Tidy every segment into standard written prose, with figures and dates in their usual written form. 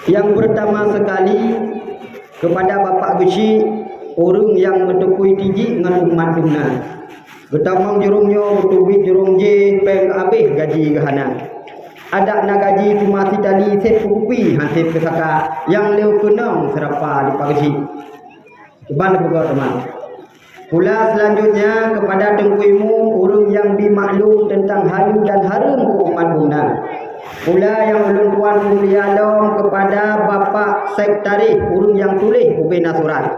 Yang pertama sekali kepada Bapak Gusi, orang yang bertukui tiji dengan umat guna. Getamang jurungnya bertubik jurung je peng habis gaji gehana. Ada nak gaji cuma tali set kupi hansip kesaka yang leu kenang serapa di Pak Gusi. Ban buka teman. Pula selanjutnya kepada tengkuimu orang yang dimaklum tentang halu dan harum ke umat guna. Pula yang ulun tuan mulia long kepada Bapak Sekretaris urung yang tulis ubena surat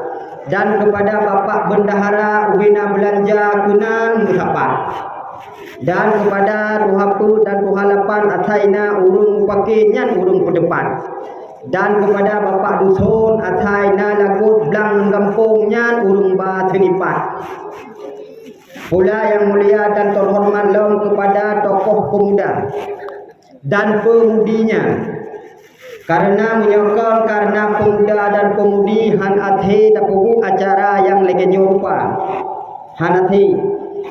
dan kepada Bapak Bendahara ubena belanja kenan musapat dan kepada Tuhapu dan Tuhalapan ataina urung pakainya urung ke depan dan kepada Bapak Dusun ataina lagut belang gampungnya urung ba tenipat. Pula yang mulia dan terhormat long kepada tokoh pemuda dan pemudinya, karena menyokong karena pemuda dan pemudi han athe dapugu acara yang legenyo rupa han athe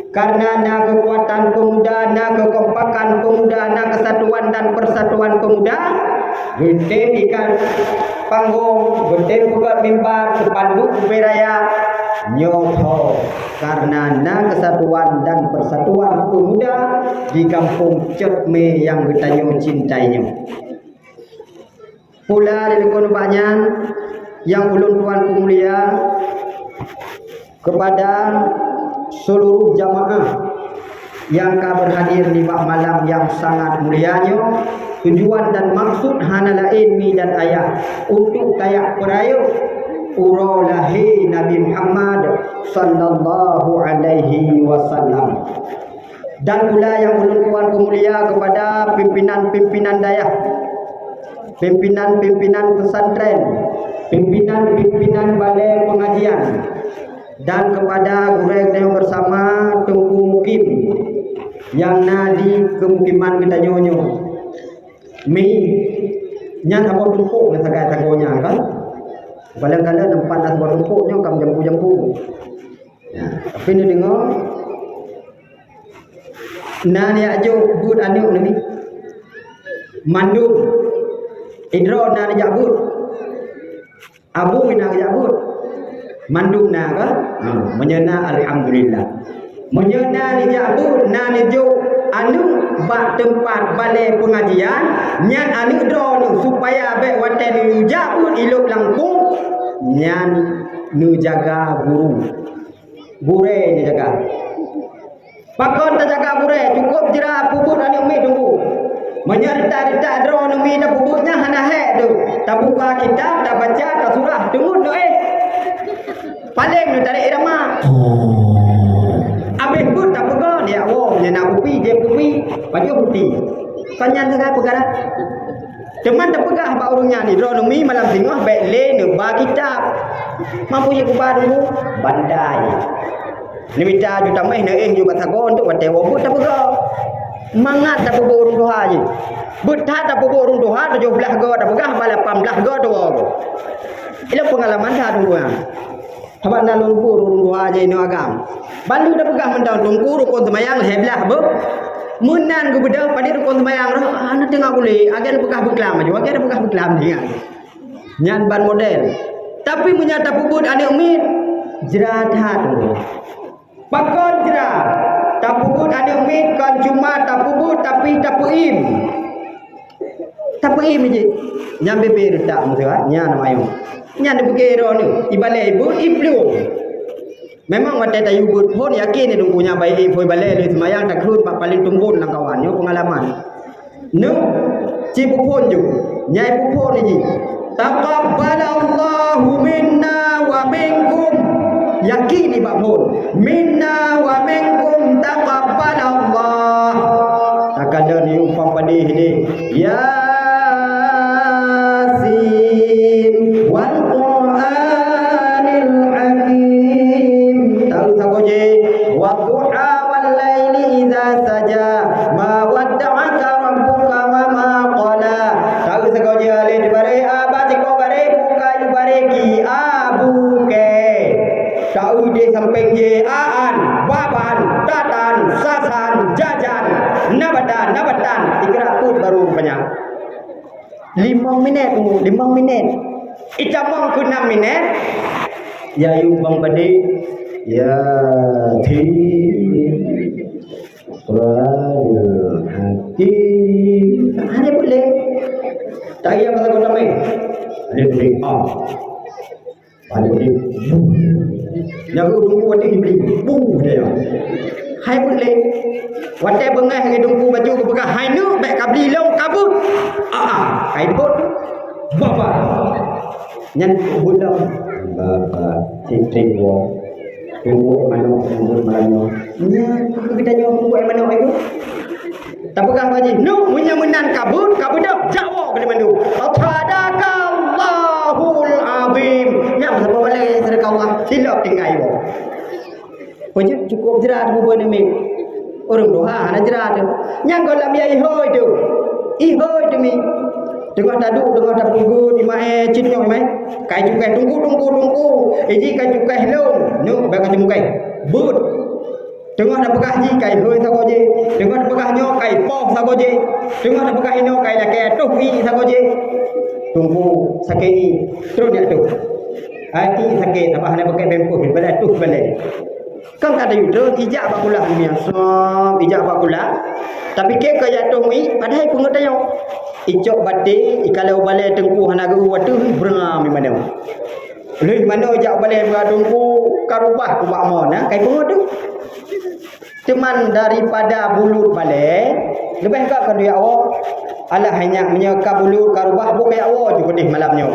karena na kekuatan pemuda, na kekompakan pemuda, na kesatuan dan persatuan pemuda gede ikan panggung gede buka mimbar sepanduk beraya nyoto karena na kesatuan dan persatuan pemuda di kampung Cetme yang bertanya cintainya. Pula dari banyak yang ulun tuan pemulia kepada seluruh jamaah yang berhadir di malam yang sangat mulianya. Tujuan dan maksud hana lain mi dan ayah untuk kayak perayu urolahi Nabi Muhammad sallallahu alaihi wasallam. Dan pula yang ulun tuan pemulia kepada pimpinan-pimpinan dayah, pimpinan-pimpinan pesantren, pimpinan-pimpinan balai pengajian, dan kepada gurek yang bersama Tengku Mukim yang nadi kemukiman kita nyonyo mi nyan apa tumpuk na sagay tagonya kan balang-kala nempat na sebuah tumpuknya kam jampu-jampu ya tapi ni dengar na ni ajo but anu ni mandu idro na ni jabut abu na jabut mandu na kan menyena alhamdulillah menyena ni jabut na ni jo anu bak tempat balai pengajian nyan anu do nu supaya bek wate nu jabut iluk langkung nyan nu jaga guru gure ni jaga pakon ta jaga gure cukup jera puput anu mi tunggu menyerta-rita dro nu mi da puputnya hana he tu ta buka kitab ta baca ta surah tunggu tu paling nu tarik irama habis pun tak pegang dia wong dia nak upi dia upi bagi putih sanyan sangat perkara cuman tak pegang hak urungnya ni dronomi malam tengah baik le ne ba kitab mampu je kubar dulu bandai ni minta juta mai ne juga tagon untuk wate wo tak pegang mangat tak pegang urung doha je betah tak pegang urung doha 17 go tak pegang 18 go tu ilo pengalaman dah dulu Habak na lungkur urung doa je ni agam. Bandu dah pegang mentang lungkur rukun semayang heblah be. Munan ku bedah pada rukun semayang roh ana tengah boleh agen pegah beklam aja. Agen pegah beklam dia. Nyan ban model. Tapi menyata puput ane umit jerat tu. Pakon jerat. Tak puput ane umit kan cuma tak puput tapi tak puim. Tak puim je. Nyambe ber tak musuh nyan mayu. Nyan dipukero ni ibale ibu iblu memang wate tayu but pun yakin ni punya baik foi bale le semayang tak krut pak paling tumbun lang kawan yo pengalaman nu ci pupun ju nyai pupun ni taqabbalallahu minna wa minkum yakin ni pak pun minna wa minkum taqabbalallah takada ni upam padih ni ya samping je aan baban tatan sasan jajan nabatan ikra pun baru banyak 5 minit tunggu 5 minit. Icamong ku 6 minit. Ya yumbang padi. Ya ti Radul Hakim. Ada boleh. Tak payah pasal kau tamai. Ada boleh. Ada boleh. Yang aku tunggu waktu dibeli. Dia. Hai boleh. Waktu bengah hari tunggu baju ke pegang. Hai nu baik kabli long kabut. Hai pun. Bapa. Nyan budak. Bapa. Cik wong. Tunggu mana tunggu mana. Kita nyawa buat mana itu? Tak pegang haji. No, menyan kabut dah. Jawab ke mana? Sadaqallahul azim. Yang siapa boleh sedekah Allah? Silap tinggal ibu. Punya cukup jerat buat ni. Orang doa nak jerat tu. Yang kalau dia ihoi tu. Ihoi tu mi. Dengar taduk, dengar tak tunggu di mai cinyo mai. Kai cukai tunggu. Eji kai cukai long. Nu bagai cukai. But. Dengar dah pegah ji kai hoi sago je. Dengar dah pegah nyo kai poh sago je. Dengar dah pegah ino kai lake tuh i sago je. Tunggu sakit i. Terus dia tu. Hati sakit apa hanya pakai bempo balik tuh balik. Kan tak ada yudo ijak bakulah ni so ijak bakulah. Tapi ke jatuh mi padahal pun ngata yo. Icok bate ikalau balai tengku hanaga watu berang di mana. Leh mana ijak balai bertengku karubah ku bakmon kai pun tu. Teman daripada bulut balai lebih ke kan dia awak alah hanya menyeka bulut karubah bukan awak juga di malamnya.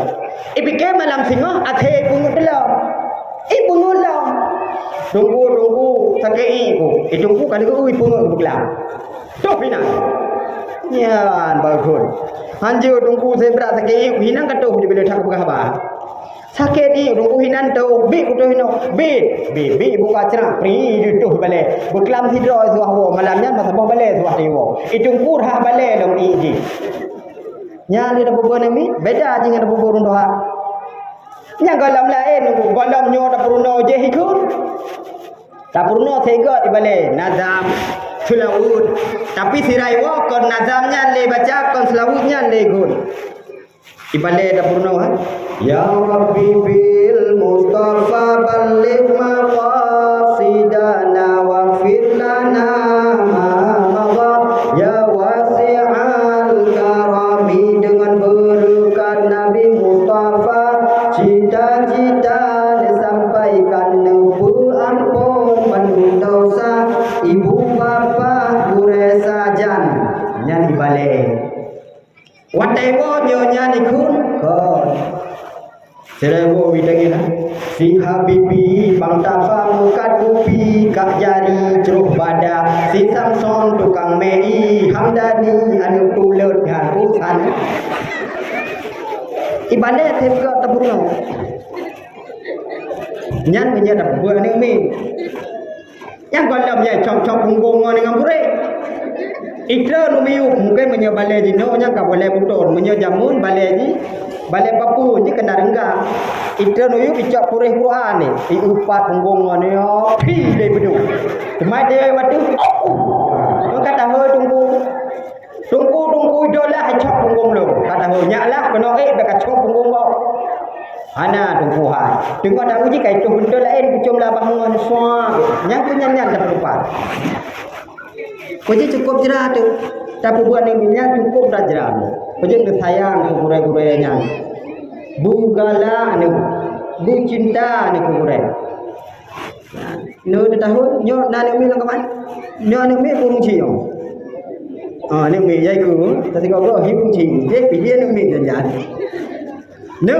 Ipike malam singoh athe pungut dalam. Pungut dalam. Tunggu sakit ku. Tunggu kali ku pungut bukan. Tuh pina. Ya bagus. Hanjur tunggu zebra sakit hinang katuh di bila tak berkhabar. Sakit ni tunggu hinan tu bi kutu hino bi buka cerah pri itu balik berkelam tidur suah malamnya masa bah balik suah dewa itu kurah balik dong iji nya dia bubur ni beda dengan bubur doa nya galam lain galam nyo tak perlu je ikut tak perlu sega di balik nazam selawut tapi sirai wa kon nazamnya le baca kon selawutnya le gun ibale tak perlu Ya Rabbi bil Mustafa balligh maqasidana waghfir lana ma madha ya wasi'al karami dengan berkat Nabi Mustafa cita-cita disampaikan nubu ampun penuh dosa ibu bapa gure sajan nyanyi balik watai wo nyonya nikun kon Serebo bidangina si habibi bang tafa mukat kupi kak jari ceruk bada si Samson tukang mei hamdani anu tulut dengan usan ibadah tega tepurno nyan punya dak buat ni umi yang golamnya cok-cok punggung dengan pure ikra numiu mungkin punya balai jino nya ka boleh putur punya jamun balai ji balai papu ni kena renggang ikra nuyu bicak purih Quran ni di upat punggung ni yo pi dei bedu temai dia watu kata ho tunggu dolah cok punggung lo kata ho nyaklah kena dak cok punggung kau ana tunggu hai tunggu ada uji kai tu betul lain jumlah bangun semua yang kenyan dapat lupa Puji cukup jerah tu. Tapi buat ni minyak cukup dah jerah. Puji tu sayang ku gure-gurenya. Bu gala ni, bu cinta ni ku gure. No tu tahu nyo na ni mi lang kaman. Nyo ni mi pung chi yo. Ni mi yai ku, tapi kau bro hi pung chi. Dia pilih ni mi jangan. No,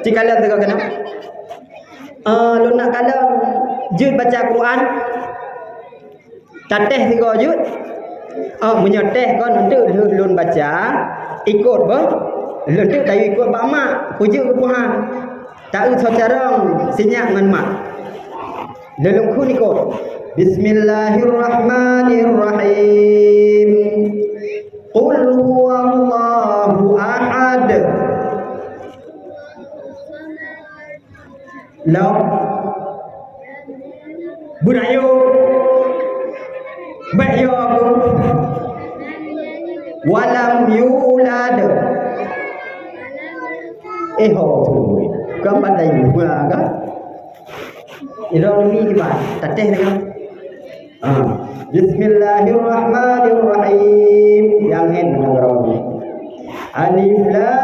jika kalian tengok kena. Lu nak kalau jud baca Quran tateh tiga jud menyoteh kan untuk lun baca ikut bah lun tu tak ikut pak mak pujuk ke Tuhan tak usah carang sinyak dengan mak lelung kun ikut Bismillahirrahmanirrahim Qul huwallahu ahad Lam Budayo Bayo aku Walam yulad ho tu kan pandai juga kan ini gimana tateh kan Bismillahirrahmanirrahim yang en ngaroni alif lam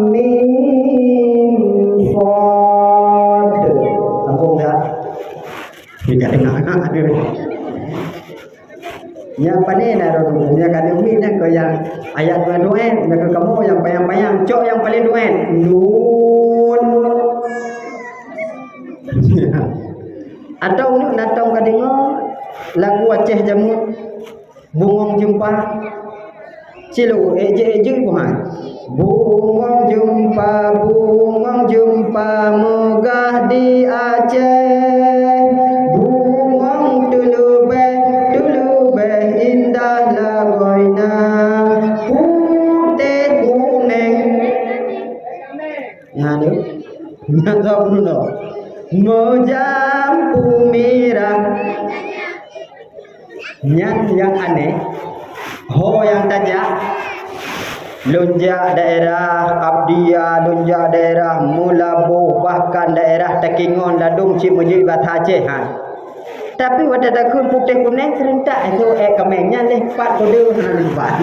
mim sad sambung dah tidak dengar ada yang panen ada dulu yang kada umi nak yang ayat duen nak kamu yang payang-payang cok yang paling duen nun atau nak datang ka dengar lagu Aceh jamu bungong jumpa cilu eje puhan bungong jumpa megah di Aceh bungong dulu beh indah lagoina putih kuning ya ni nak tahu dulu Mojampu merah Nyan yang aneh Ho yang tajak Lunjak daerah Abdia Lunjak daerah Mulabuh Bahkan daerah Takingon Ladung Cimujib Batah Aceh Tapi wadah dakun putih kuning serentak itu kemengnya lepat kode lebat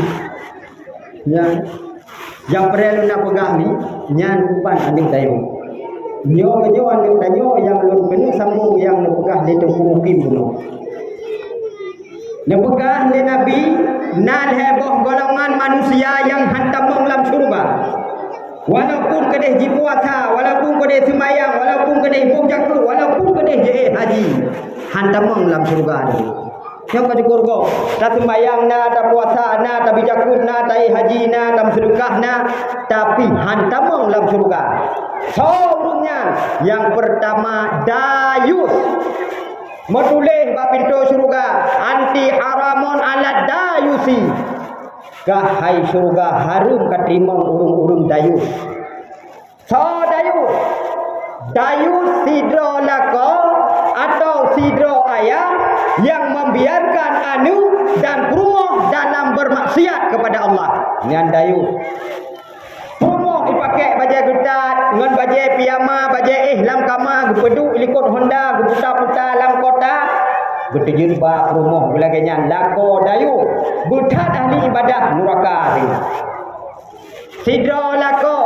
yang perlu nak pegang ni nyan kupan aning tayo nyo anu tanyo yang lun penuh sambung yang nepegah le tengku mungkin dulu. Nepegah le Nabi nan heboh golongan manusia yang hantam dalam surga. Walaupun kedeh ji puasa, walaupun kedeh sembahyang, walaupun kedeh puasa, walaupun kedeh je haji, hantam dalam surga ni. Yang kau kurgo, tak sembahyang na, tak puasa na, tak bijakun na, tak haji na, tak sedekah na, tapi hantam dalam surga. Sorumnya yang pertama dayus metulih bab pintu surga anti haramun ala dayusi gahai surga harum katerima urung-urung dayus dayus sidro lako atau sidro ayah yang membiarkan anu dan perumoh dalam bermaksiat kepada Allah dengan dayus dipakai baju getat dengan baju piyama baju lam kama gepedu ilikot Honda geputa-puta lam kota getejir ba rumah belaganya lako dayu butat ahli ibadah neraka sidro lako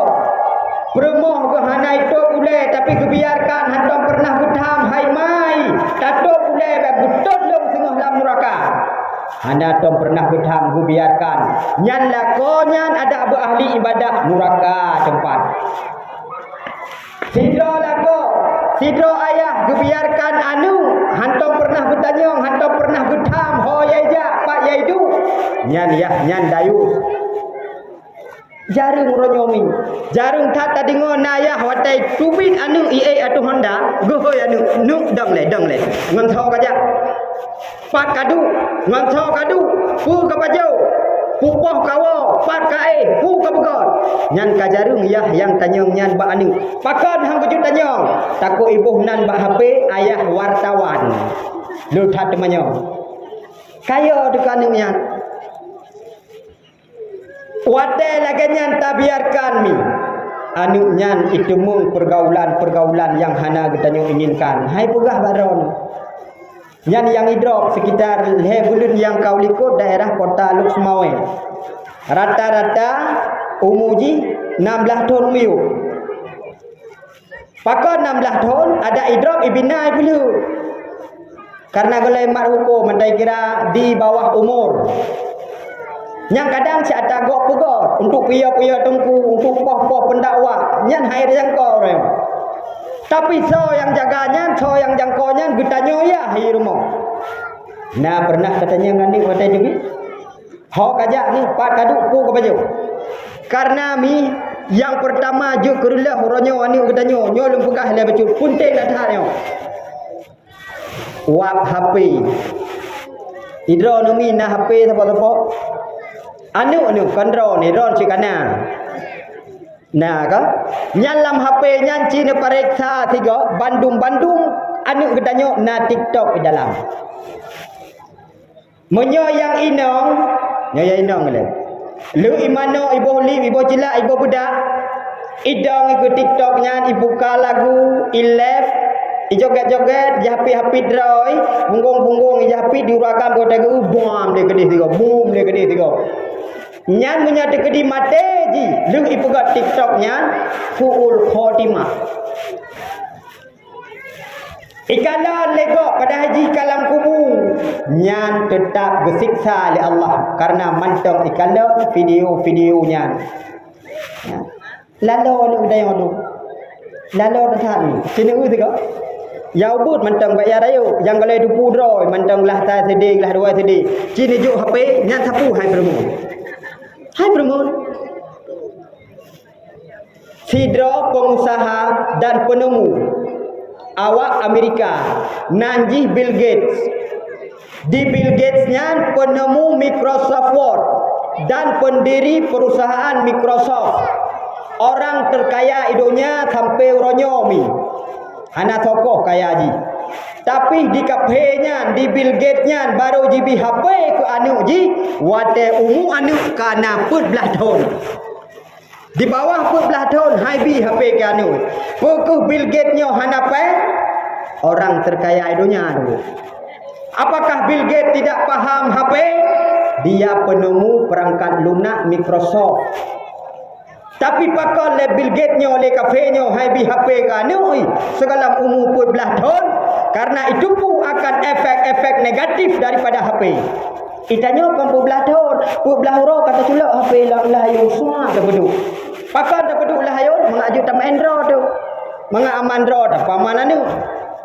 perumoh ke hana itu boleh tapi kebiarkan hantam pernah getam hai mai tato boleh betul long tengah dalam neraka Anda tom pernah getam gu biarkan nyan lakonyan ada ahli ibadah neraka tempat sidro lako sidro ayah gebiarkan anu hantom pernah getanyong hantom pernah getam ho yaija pak yaidu nyan dayu jarung ronyomi jarung tata dingon nayah watai tubit anu ie atu Honda gohoy anu nu dong le ngon tho kaja pat kadu ngon tho kadu pu kapajau pu poh kawo pat kae pu kabegon nyan kajarung yah yang tanyong nyan ba anu pakon hang kujut tanyong takut ibuh nan ba HP ayah wartawan lu that temanyo kayo dekan nyan wate laganyan tabiarkan mi anu nyan itu mung pergaulan yang hana getanyo inginkan hai pugah baron nyan yang hidrop sekitar lebulun yang kau likut daerah kota Luxmawe rata-rata umuji 16 tahun miu pakon 16 tahun ada hidrop ibinai dulu karena golai mat hukum mendai kira di bawah umur yang kadang si ada gok pegot untuk pia-pia tengku untuk poh-poh pendakwa nyan hair yang kau rem tapi so yang jaganya so yang jangkonya getanyo ya hi rumah nah pernah katanya ngani watai jubi ho kajak ni pat kadu pu ke baju karena mi yang pertama ju kerulah horonyo ani getanyo nyo lum pegah le baju punting dah thanyo wap HP hidro nomi na HP sapa-sapa anu kontrol ni ron cikana nah ka nyalam HP nyan cina pareksa tiga Bandung anu gedanyo na TikTok di dalam menyo yang inong le Lu imano ibu lim, ibu cilak, ibu budak. Idong ikut TikTok nyan, ibu ka lagu, ilef, ijoget-joget, japi-hapi droi, punggung-punggung, japi diurakan kota ke bom dia kedih tiga, boom dia kedih tiga. Nyan punya kedih mate ji, lu ibu ka TikTok nyan, fuul khotimah. Ikalah legok pada haji kalam kubur, nyan tetap bersiksa oleh Allah karena mantong ikalah video-videonya. Ya. Lalu lu dah yang lu, lalu dah tadi. Sini u tiga. Yau but mantong bayar ayo, yang kalau itu pudroi mantong lah tak sedih lah dua sedih. Sini juk HP nyan sapu hai bermun. Hai bermun. Sidro pengusaha dan penemu awak Amerika nanjih Bill Gates. Di Bill Gates-nya penemu Microsoft Word dan pendiri perusahaan Microsoft. Orang terkaya idonya sampai uronyomi. Anak tokoh kaya ji. Tapi di kafe-nya, di Bill Gates-nya baru jibi HP ke anu ji, wate umu anu kana 14 tahun. Di bawah 14 tahun haibi HP ke anu. Pokok Bill Gates-nya hanape orang terkaya idonya anu. Apakah Bill Gates tidak paham HP? Dia penemu perangkat lunak Microsoft. Tapi pakal le Bill Gates-nya oleh kafenya haibi HP kanoi segala umur 14 tahun karena itu pun akan efek-efek negatif daripada HP. Itanya 14 tahun, 14 orang kata culak HP lah yo semua dah beduk. Pakal dah beduk lah yo mengaju tam Android tu. Menga Android apa mana ni?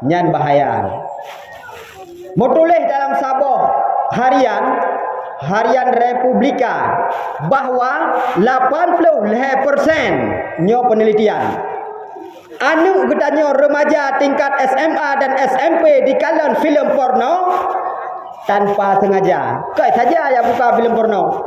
Nyan bahaya. Mau tulis dalam Sabah harian Republika bahwa 80% nyo penelitian anu getanyo remaja tingkat SMA dan SMP di kalangan filem porno tanpa sengaja. Kai saja yang buka filem porno.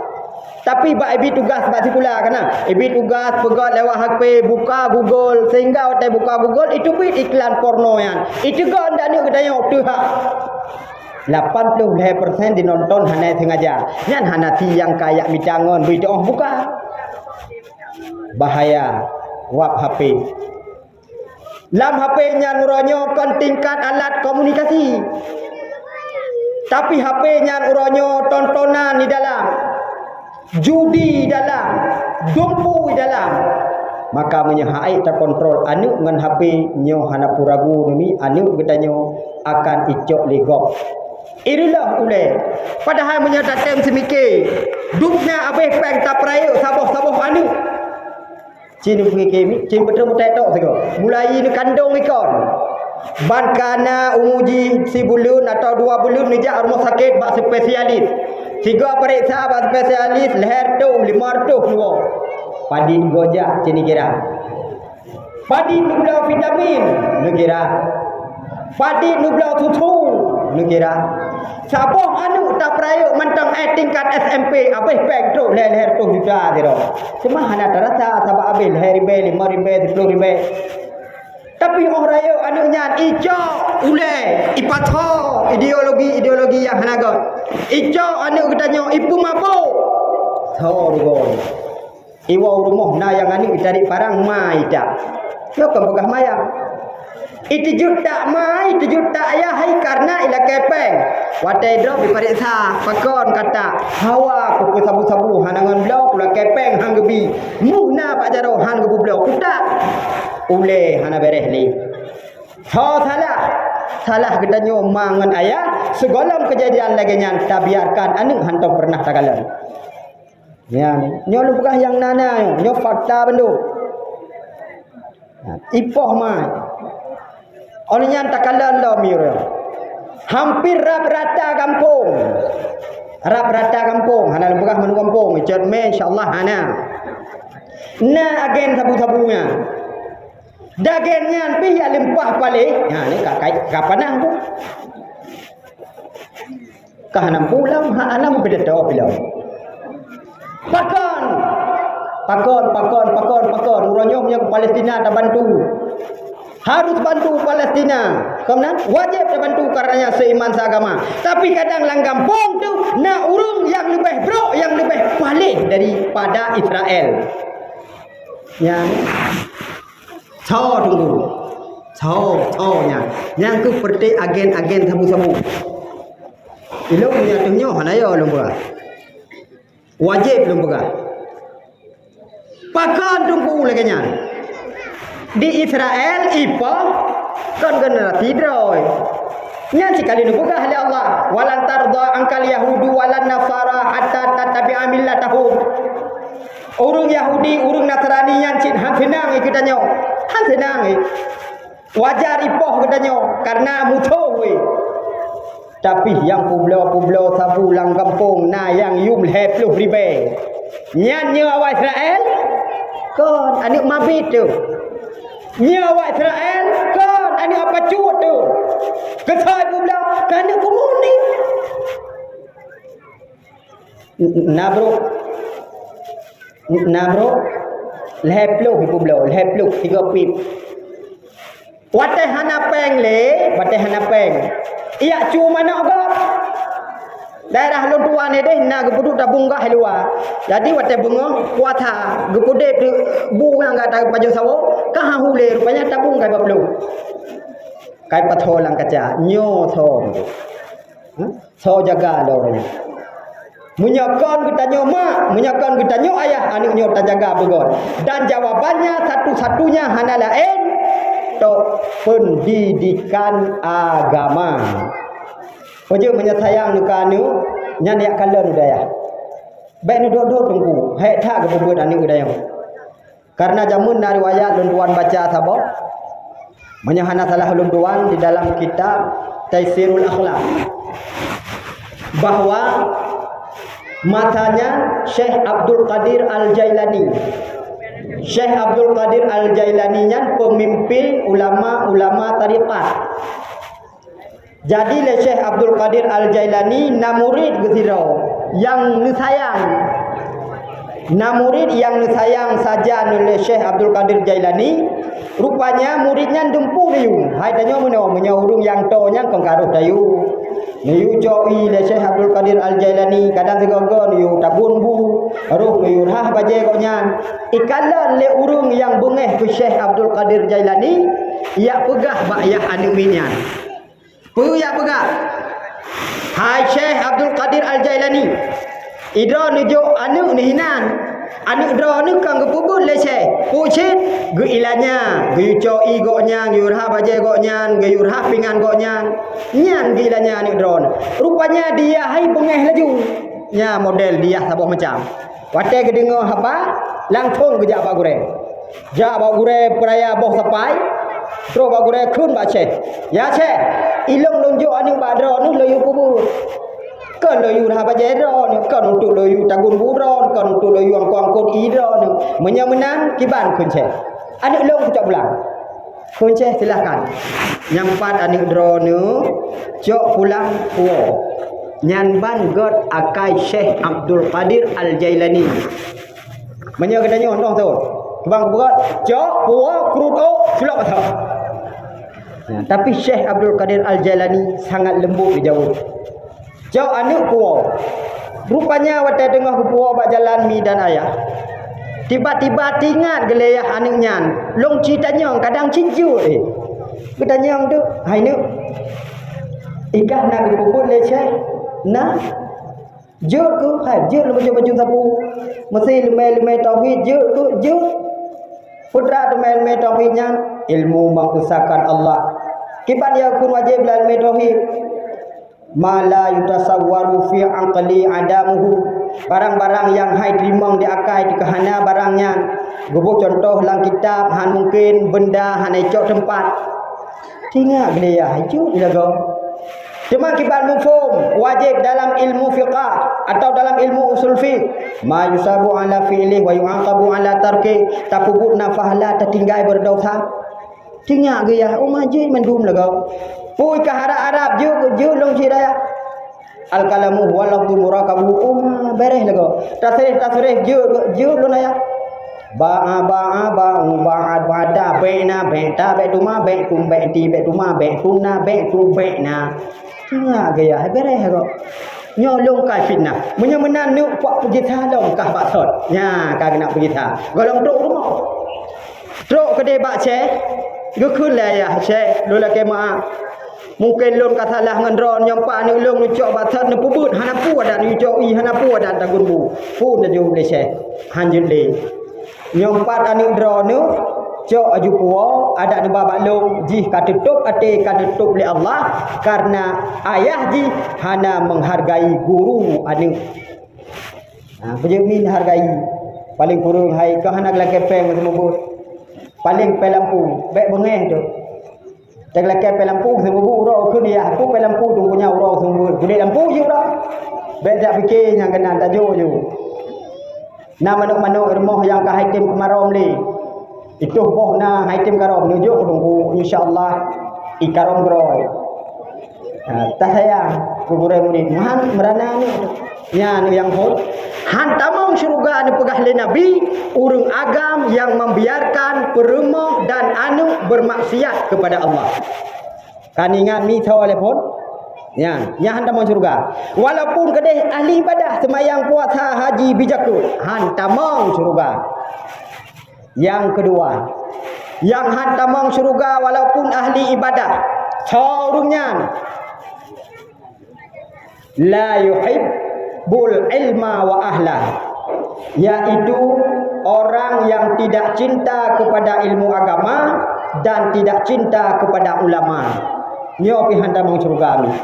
Tapi bak ibi tugas bak sikula kana. Ibi tugas pegat lewat HP buka Google sehingga otai buka Google itu bit iklan porno yang. Itu kan ndak ni getanyo tu hak. 80% dinonton hanya sengaja. Nyan hana tiang kayak micangon begitu oh buka. Bahaya wap HP. Lam HP nya nuronyo kon tingkat alat komunikasi. Tapi HP nya nuronyo tontonan di dalam. Judi di dalam, dumpu di dalam. Maka menyahai terkontrol anu ngan HP nyo hana puragu numi anu getanyo akan icok legok. Irilah ule. Padahal menyatakan semikir. Duknya abih peng tak peraya saboh-saboh anu. Cini fikir cini betul mutai tok sego. Mulai ni kandung ikon. Ban kana umuji si bulun atau 2 bulun nijak rumah sakit bak spesialis. Tiga periksa bak spesialis leher tu 500 dua. Padi gojak cini kira. Padi nublau vitamin nu kira. Padi nublau susu nu kira. Saboh anu tak peraya mentang tingkat SMP abih pek tu leher tu juta tiro. Cuma hana terasa sabak abih leher ribe 5 ribe 10 ribe. Tapi orang raya anu nyan ijo ule ipatho ideologi yang hana gon. Ijo anu ketanyo ibu mabuk. Thor gon. Iwa rumah na yang anu cari parang mai dak. Yo kan begah mayang. Itu juta mai, itu juta ayah hai karena ila kepeng. Watai drop diperiksa, pakon kata hawa kuku sabu-sabu hanangan blok pula kepeng hang gebi. Muhna pak jaro hang gebu blok kutak. Ule hana bereh li. Salah gedanyo mangan ayah segala kejadian lagi nyan tak biarkan anu hantam pernah tagalan. Ya ni, nyo lupukah yang nana, nyo fakta bendu. Ipoh mai. Orangnya tak kalah lo miro. Hampir rata kampung. Rata kampung. Hana lembukah menu kampung. Ijat me insyaAllah hana. Na agen sabu-sabunya. Dagennya pi ya limpah balik. Ha ni kapan aku? Kahanam pulang ha anam bededo bilau. Pakon. Uranyom yang Palestina tak bantu. Harus bantu Palestina. kemudian wajib dibantu karenanya seiman seagama. Tapi kadang lang kampung tu nak urung yang lebih bro, yang lebih paling daripada Israel. Yang tunggu. Nya. Yang ku seperti agen-agen sabu-sabu. Ilmu punya tengnya hanaya lomba. Wajib lomba. Pakan tunggu lagi nya. Di Israel ipa kan generasi droy. Nya sekali nu buka oleh Allah, walan tarda angkal yahudu walan nasara hatta tattabi'a millatahum. Urung Yahudi, urung Nasrani yang cin han senang kita nyo. Han senang. Wajar ipoh kita nyo karena musuh we. Tapi yang pulau-pulau sabu lang kampung na yang yum hepluh ribe. Nyan nyawa Israel kon anik mabit tu. Nyawa Israel kon anik apa cut tu. Kesai pulau kan komunis. Nah bro, lehepluh pulau, lehepluh 3 pip. Wateh hana peng le, wateh hana peng. Iya cuma nak gap. Daerah lontuan ni deh nak gepuduk tabung gah luar. Jadi wateh bunga kuatha gepude bu yang kata baju sawo kah hule rupanya tabung kai bablu. Kai patholang kaca nyo thom. So jaga lornya. Menyakon kita nyo mak, menyakon kita nyo ayah, anak nyo tak jaga begon. Dan jawabannya satu-satunya hanya lain tok pendidikan agama. Ojo menyayang nukanu nyanyak kalen udaya. Baik nu dok tunggu, hai tak ke buat anak udaya. Karena jamun dari riwayat luntuan baca sabab menyahana salah luntuan di dalam kitab Taisirul Akhlaq bahwa matanya Syekh Abdul Qadir Al-Jailani. Syekh Abdul Qadir Al-Jailani nya pemimpin ulama-ulama tariqat. Jadi le Syekh Abdul Qadir Al-Jailani na murid geziro yang disayang. Na murid yang disayang saja oleh Syekh Abdul Qadir Jailani, rupanya muridnya dempu liu. Hai tanyo menyo urung yang to nya kong karuh dayu. Niu joi le Syekh Abdul Qadir Al-Jailani kadang segogo niu tabun bu roh niu rah baje koknya ikalan le urung yang bengeh ke Syekh Abdul Qadir Jailani ya pegah bak ya anu minyan pu ya pegah hai Syekh Abdul Qadir Al-Jailani idro nujo anu ni hinan anu dro nu kang gepubut le Syekh pucit ge ilanya ge coi goknya ge urha baje goknya ge urha pingan goknya nyan ge ilanya anu dro rupanya dia hai bengeh laju nya model dia saboh macam wate ge dengo apa langsung ge apa gure ja ba gure peraya boh sapai tro ba gure khun ba Syekh ya Syekh ilong lonjo anu badro nu loyu pubut kan loyu dah baca ron kan untuk loyu tagun buron kan untuk loyu angkong idron menang kiban kunce anik long kucak bulan kunce silakan nyampat anik drone jok pulang puo nyanban god akai Syekh Abdul Qadir Al-Jailani katanya ontong tu kebang buat jok puo krudo sulak atau tapi Syekh Abdul Qadir Al-Jailani sangat lembut dijawab. Jauh anak puau. Rupanya waktu tengah ke puau bak jalan mi dan ayah. Tiba-tiba tingat geleyah anaknya. Long ceritanya kadang cincu Katanya tu, hai nu. Ikah nak dipuput le Syekh. Nah. Jut ku, hai jut lu baju sapu. Mesti lemai tauhid jut. Putra lemai tauhidnya ilmu mengusahakan Allah. Kiban ya kun wajib lemai tauhid. Mala yutasawwaru fi aqli adamuhu barang-barang yang hai terimong di akai di kahana barangnya gubuk contoh lang kitab han mungkin benda han ecok tempat tinggal gelaya itu dilago cuma kiban mufhum wajib dalam ilmu fiqh atau dalam ilmu usul fiqh ma yusabu ala fi'li wa yu'aqabu ala tarki tapubut nafahla tertinggal berdosa tinggal gaya majid mendum lago pui kahara Arab ju long hidayah al kalamu wal lafzu murakabu bereh lago tasrih ju lu naya ba'ad wada baina beta betuma betum beti betuma betuna betu betna tengah gaya beres kok nyolong kai fitnah menyemenan nu pak pergi thalong kah baksod nya kag nak pergi tha golong tok rumah tok kedai bakce go khun la ya che lo la ke ma mungkin lon ka salah ngan ron nyom pa ni long nu cok baksod nu pubut hana pu ada nu cok i hana pu ada tagun bu pu na ju le che han jin le nyom pa anu ron nu cok aju puo ada di babak long ji katutup ate katutup oleh Allah karena ayah ji hana menghargai guru anu pejemin hargai paling kurung hai ke hana lagi peng semua paling pelampu bek bengeh tu tak lagi pelampu semua ro ke dia aku pelampu tu punya ro semua gede lampu je ro bek tak fikir yang kena tajuk je nama manuk rumah yang ka haitim kemarom li itu boh na haitim karom nujuk tunggu insyaallah ikarom groy tak sayang kuburai muni mahan merana ni nya nu yang hot han tamang syurga anu pegah le nabi urang agam yang membiarkan peremah dan anu bermaksiat kepada Allah kan ingat mi tho le pun nya han tamang syurga walaupun kedeh ahli ibadah semayang puasa haji bijaku han tamang syurga. Yang kedua, yang hantamang syurga walaupun ahli ibadah, sorungnya la yuhibbul ilma wa ahlah, yaitu orang yang tidak cinta kepada ilmu agama dan tidak cinta kepada ulama. Nyo pi hantamang syurga ni.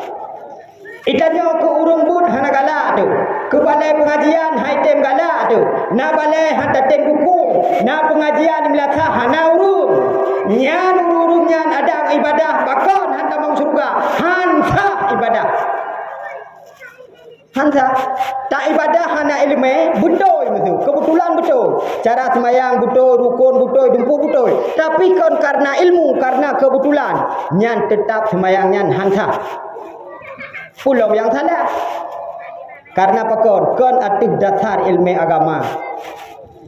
Itanyo ke urung bud hana galak tu. Ke balai pengajian haitem galak tu. Na balai hanta tem buku. Na pengajian melata hana urung. Nyan urung nyan ada ibadah bakon hanta mong surga. Hanta ibadah. Hanta tak ibadah hana ilmu betul betul. Kebetulan betul. Cara semayang betul, rukun betul, dumpu betul. Tapi kon karena ilmu, karena kebetulan nyan tetap semayang nyan hanta. Pulau yang salah karena pakon kon atik dasar ilmu agama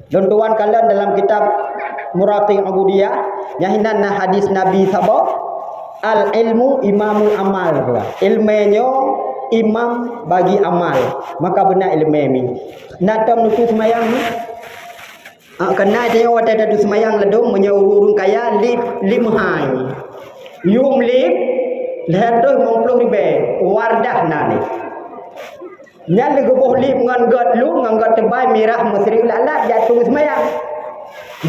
dan tuan kalian dalam kitab Murati Ubudiyah nyahinan hadis Nabi sabab al ilmu imamul amal ilmenyo imam bagi amal maka benar ilmu ni natam nutu semayang ni kena dia wata dadu semayang ledong menyeurung kaya lim hai yum lip ledoh mongploh ribe wardah nani nyal geboh lip ngan god lu ngan god tebai mirah musri lalat jatuh semayang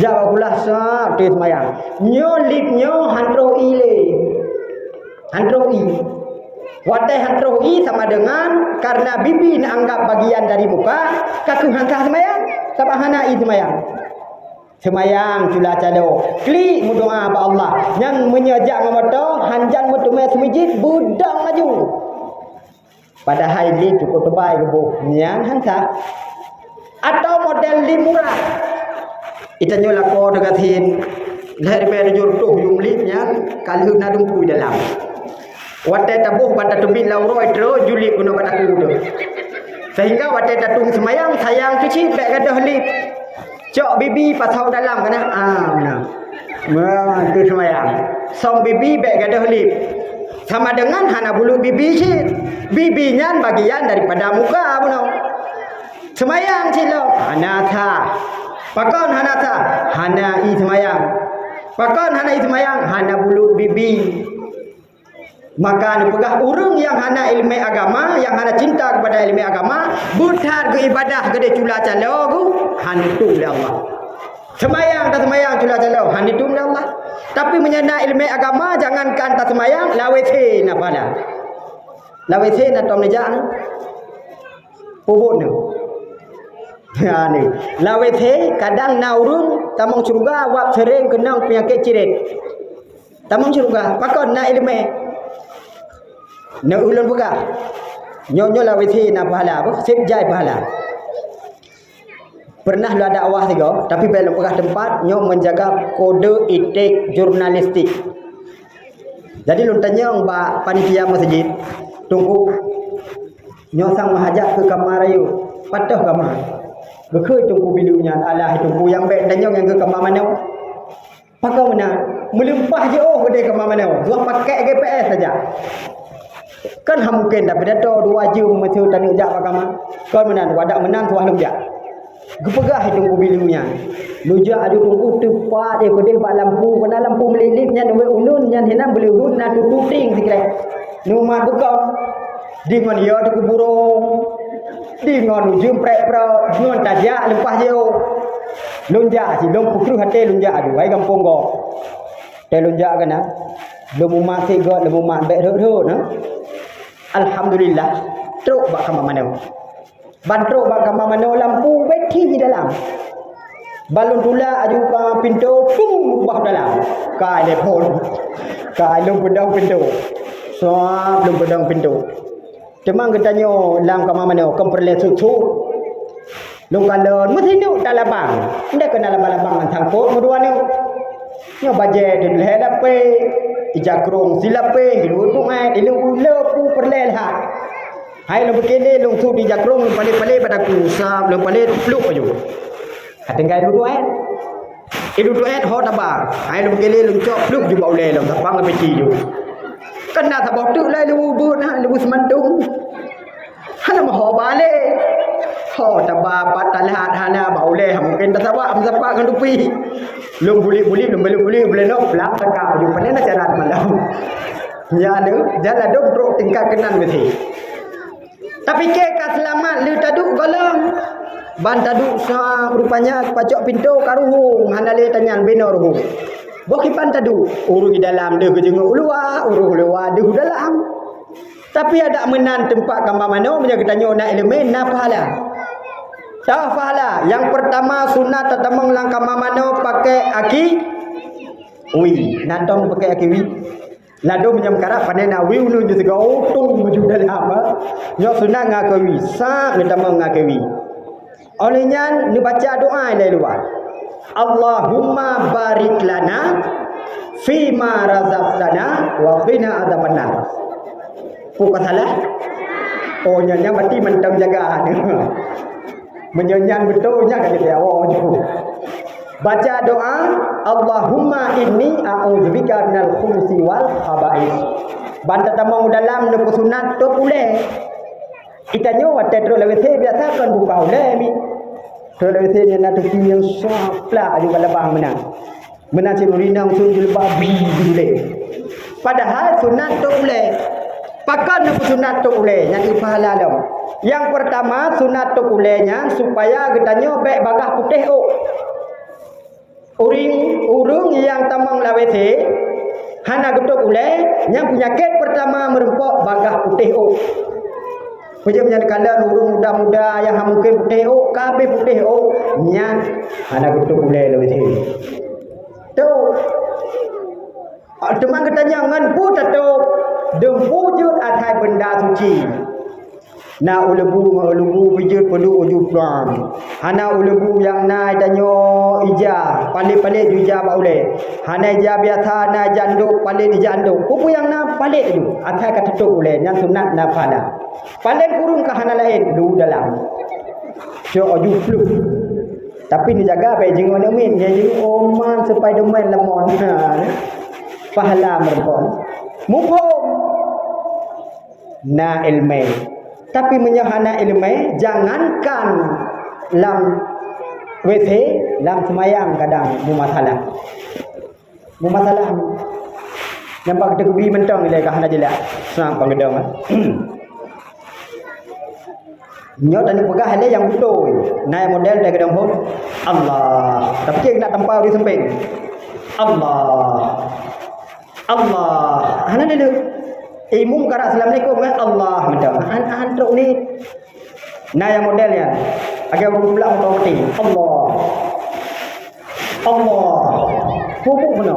jawab pula sa te semayang nyo lip nyo handro ile handro i wadai handro i sama dengan karena bibi nak anggap bagian dari muka kaku hangkah semayang sabahana i semayang cula calo klik mudoa ba Allah yang menyejak ngamoto hanjan mutume semijit budang maju padahal li cukup tebal gebo nian hansa atau model li murah itanyo lako degatin lahir be jor tuh yumli nyan kali na dumpu dalam wate tabuh pada tebin lauroi tro juli kuno pada kudo sehingga wate tatung semayang sayang cuci bek gadah lip cok bibi pasau dalam kena nah tu semayang som bibi bek gadah lip sama dengan hana bulu bibi sih bibinya bagian daripada muka buno semayang cilo hana tha pakon hana tha hana i semayang pakon hana i semayang hana bulu bibi maka pegah urung yang hana ilmu agama yang hana cinta kepada ilmu agama butar ke ibadah gede cula calo ku hantu oleh Allah semayang tak semayang cula calo hantu oleh Allah tapi menyana ilmu agama jangankan tak semayang lawete na pada lawete na tom nejang pubun ya ni lawete kadang na urung tamang surga wap sering kenang penyakit cirit tamang surga pakon na ilmu nak ulun buka nyonya lah withi na pahala apa sip jai pahala pernah lu ada awah tiga tapi belum buka tempat nyom menjaga kode etik jurnalistik jadi lu tanya mbak panitia masjid tunggu nyosang mahajat ke kamar ayu patuh kamar Gekoi tunggu bilunya alah tunggu yang baik tanya yang ke kamar mana. Pakai mana? Melimpah je gede kamar mana. Dua pakai GPS saja. Kan mungkin dapat data dua je macam tani jak pakai kan menang wadak menang tuah lujak. Gepegah tunggu bilunya. Lujak ada tunggu tepat dia gede bak lampu kena lampu melilitnya dewe ulun yang henam boleh guna tuting sikit. Numar bekau. Di ngon yo tu burung. Di ngon ujung prek-prek ngon tajak lempah jauh. Lunjak si long pukru hati lunjak adu ai kampung go. Te lunjak kana. Lemu mak si go lemu mak bek ro no. Alhamdulillah truk bak kamar mana. Bantruk bak kamar mana lampu beti di dalam. Balon tula aju ke pintu pum bah dalam. Kai lepon. Kai lom pedang pintu. Soap lom pedang pintu. Cuma kita tanya lang kamar mana kemperle susu. Long kalon mesti ni tak labang. Ndak kena labang-labang tangkut mudua ni. Nyo baje di ledape ijakrong silape hilutung ai ilung ule pu perle ha. Hai lo bekene long su di jakrong pale-pale pada kusap lo pale pluk aju. Hatengai dulu ai. Idu tu ai ho tabang. Hai lo bekene long cok pluk ju baule lo tapang pe ci ju. Kena tak bawa tu lah lubu nah lubu semandung. Hana maho balik. Ho tabah patalah hana baule mungkin tak sabar sampai kan dupi. Lum buli-buli lum beli-buli boleh nak pelak takak ju panen cara malam. Ya lu jalan dok truk tingkat kenan mesti. Tapi ke selamat lu taduk golong. Ban taduk sa rupanya pacok pintu karuhung hana le tanyan beno ruhung. Bokipan tadu urung di dalam dia kejenguk luar urung luar dia dalam tapi ada menan tempat kamar mana menjaga tanya nak elemen nak pahala tak pahala yang pertama sunat tatamang lang kamar mana pakai aki wi natong pakai aki wi lado menyam karak pandai nak wi ulun je segau tung menuju dalam nyo sunat ngakawi sa ngetamang ngakawi olehnya ni baca doa dari luar Allahumma barik lana fima razaqtana wa qina adzabannar. Bukan salah. Oh nyanyi berarti mentang jaga. Menyanyi betulnya kan dia awak je. Baca doa Allahumma inni a'udzubika minal khubuthi wal khaba'is. Banta tamang dalam lepas sunat tu boleh. Itanya wadah terus lewat biasa kan buka boleh mi. Terus dia nak tepi yang sapla juga lebah menang. Menang cenderung sun lebah boleh. Padahal sunat tu boleh. Pakan nak sunat tu boleh yang pahala dah. Yang pertama sunat tu bolehnya supaya getanya baik bagah putih oh. Urung yang tamang lawete hana getuk boleh yang penyakit pertama merempok bagah putih oh. Macam yang kala urung muda-muda yang mungkin putih oh, kabeh putih oh, nya ana betul boleh lebih sini. Tu. Teman katanya ngan pu tato dempu jut atai benda suci. Na ulebu bijut perlu ujuplan. Hana ulebu yang na danyo ija, palit-palit ija ba boleh. Hana ija biasa na janduk palit janduk. Kupu yang na palit tu, atai kata tu boleh, yang sunat na pada. Paling kurung ke hana lain dulu dalam. Cok oju flu. Tapi ni jaga baik jengon amin, dia jeng oman Spiderman lemon. Pahala merpon. Mumpung na ilmu. Tapi menyahana ilmu jangankan lam WC, lam semayang kadang mumasalah. Mumasalah. Nampak kita kubi mentong ni ke hana jelak. Senang pangedong. Nyo tadi pegah ada yang betul. Naik model dari gedung pun Allah. Tapi nak tempau di samping. Allah. Allah. Hana dulu. Imum karak assalamualaikum kan Allah macam. Han truk ni. Nah yang modelnya. Agak pula motor mati. Allah. Allah. Pupuk mana?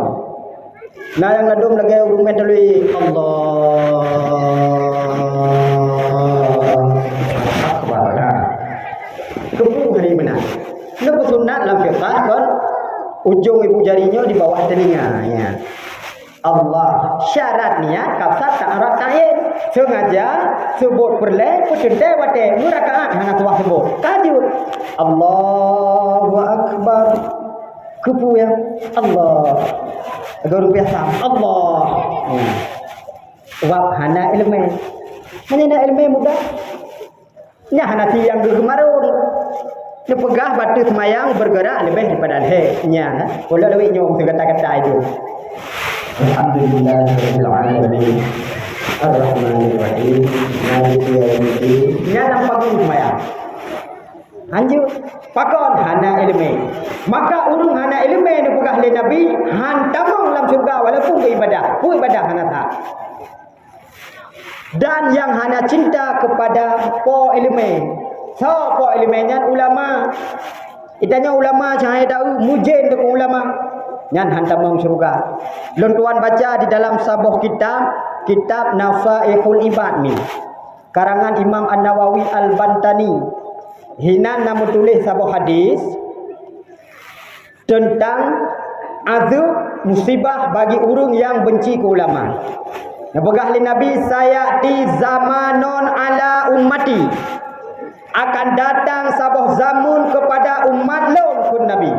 Nah yang ladum lagi rumah tadi Allah. Kepu hari benar. Lepas sunat dalam fiqah kan ujung ibu jarinya di bawah telinga ya. Allah syarat niat kapsat ta'arat ta'in sengaja sebut perleh petendai wate murakaat hana tuah sebut kajut Allahu Akbar kepu yang Allah agar biasa Allah wab hana ilmu hanya ilmu mudah nya hana yang gemarun dia pegah batu semayang bergerak lebih daripada nya boleh lebih nyom kata-kata itu. Alhamdulillahirabbil alamin arrahmanir rahim maliki yaumiddin nya nampak semayang anjur pakon hana ilmu maka urung hana ilmu ni pegah le nabi hantamong dalam surga walaupun beribadah hana tak dan yang hana cinta kepada po ilmu so po ilmunya ulama itanya ulama cahaya tahu mujin untuk ulama nyan hantamong surga lon tuan baca di dalam sabuh kitab Nafaihul Ibad ni karangan Imam An-Nawawi Al-Bantani hinan namu tulis sabuh hadis tentang azab musibah bagi urung yang benci ke ulama. Nabagah li Nabi saya di zamanon ala ummati akan datang sabuh zaman kepada umat lon kun Nabi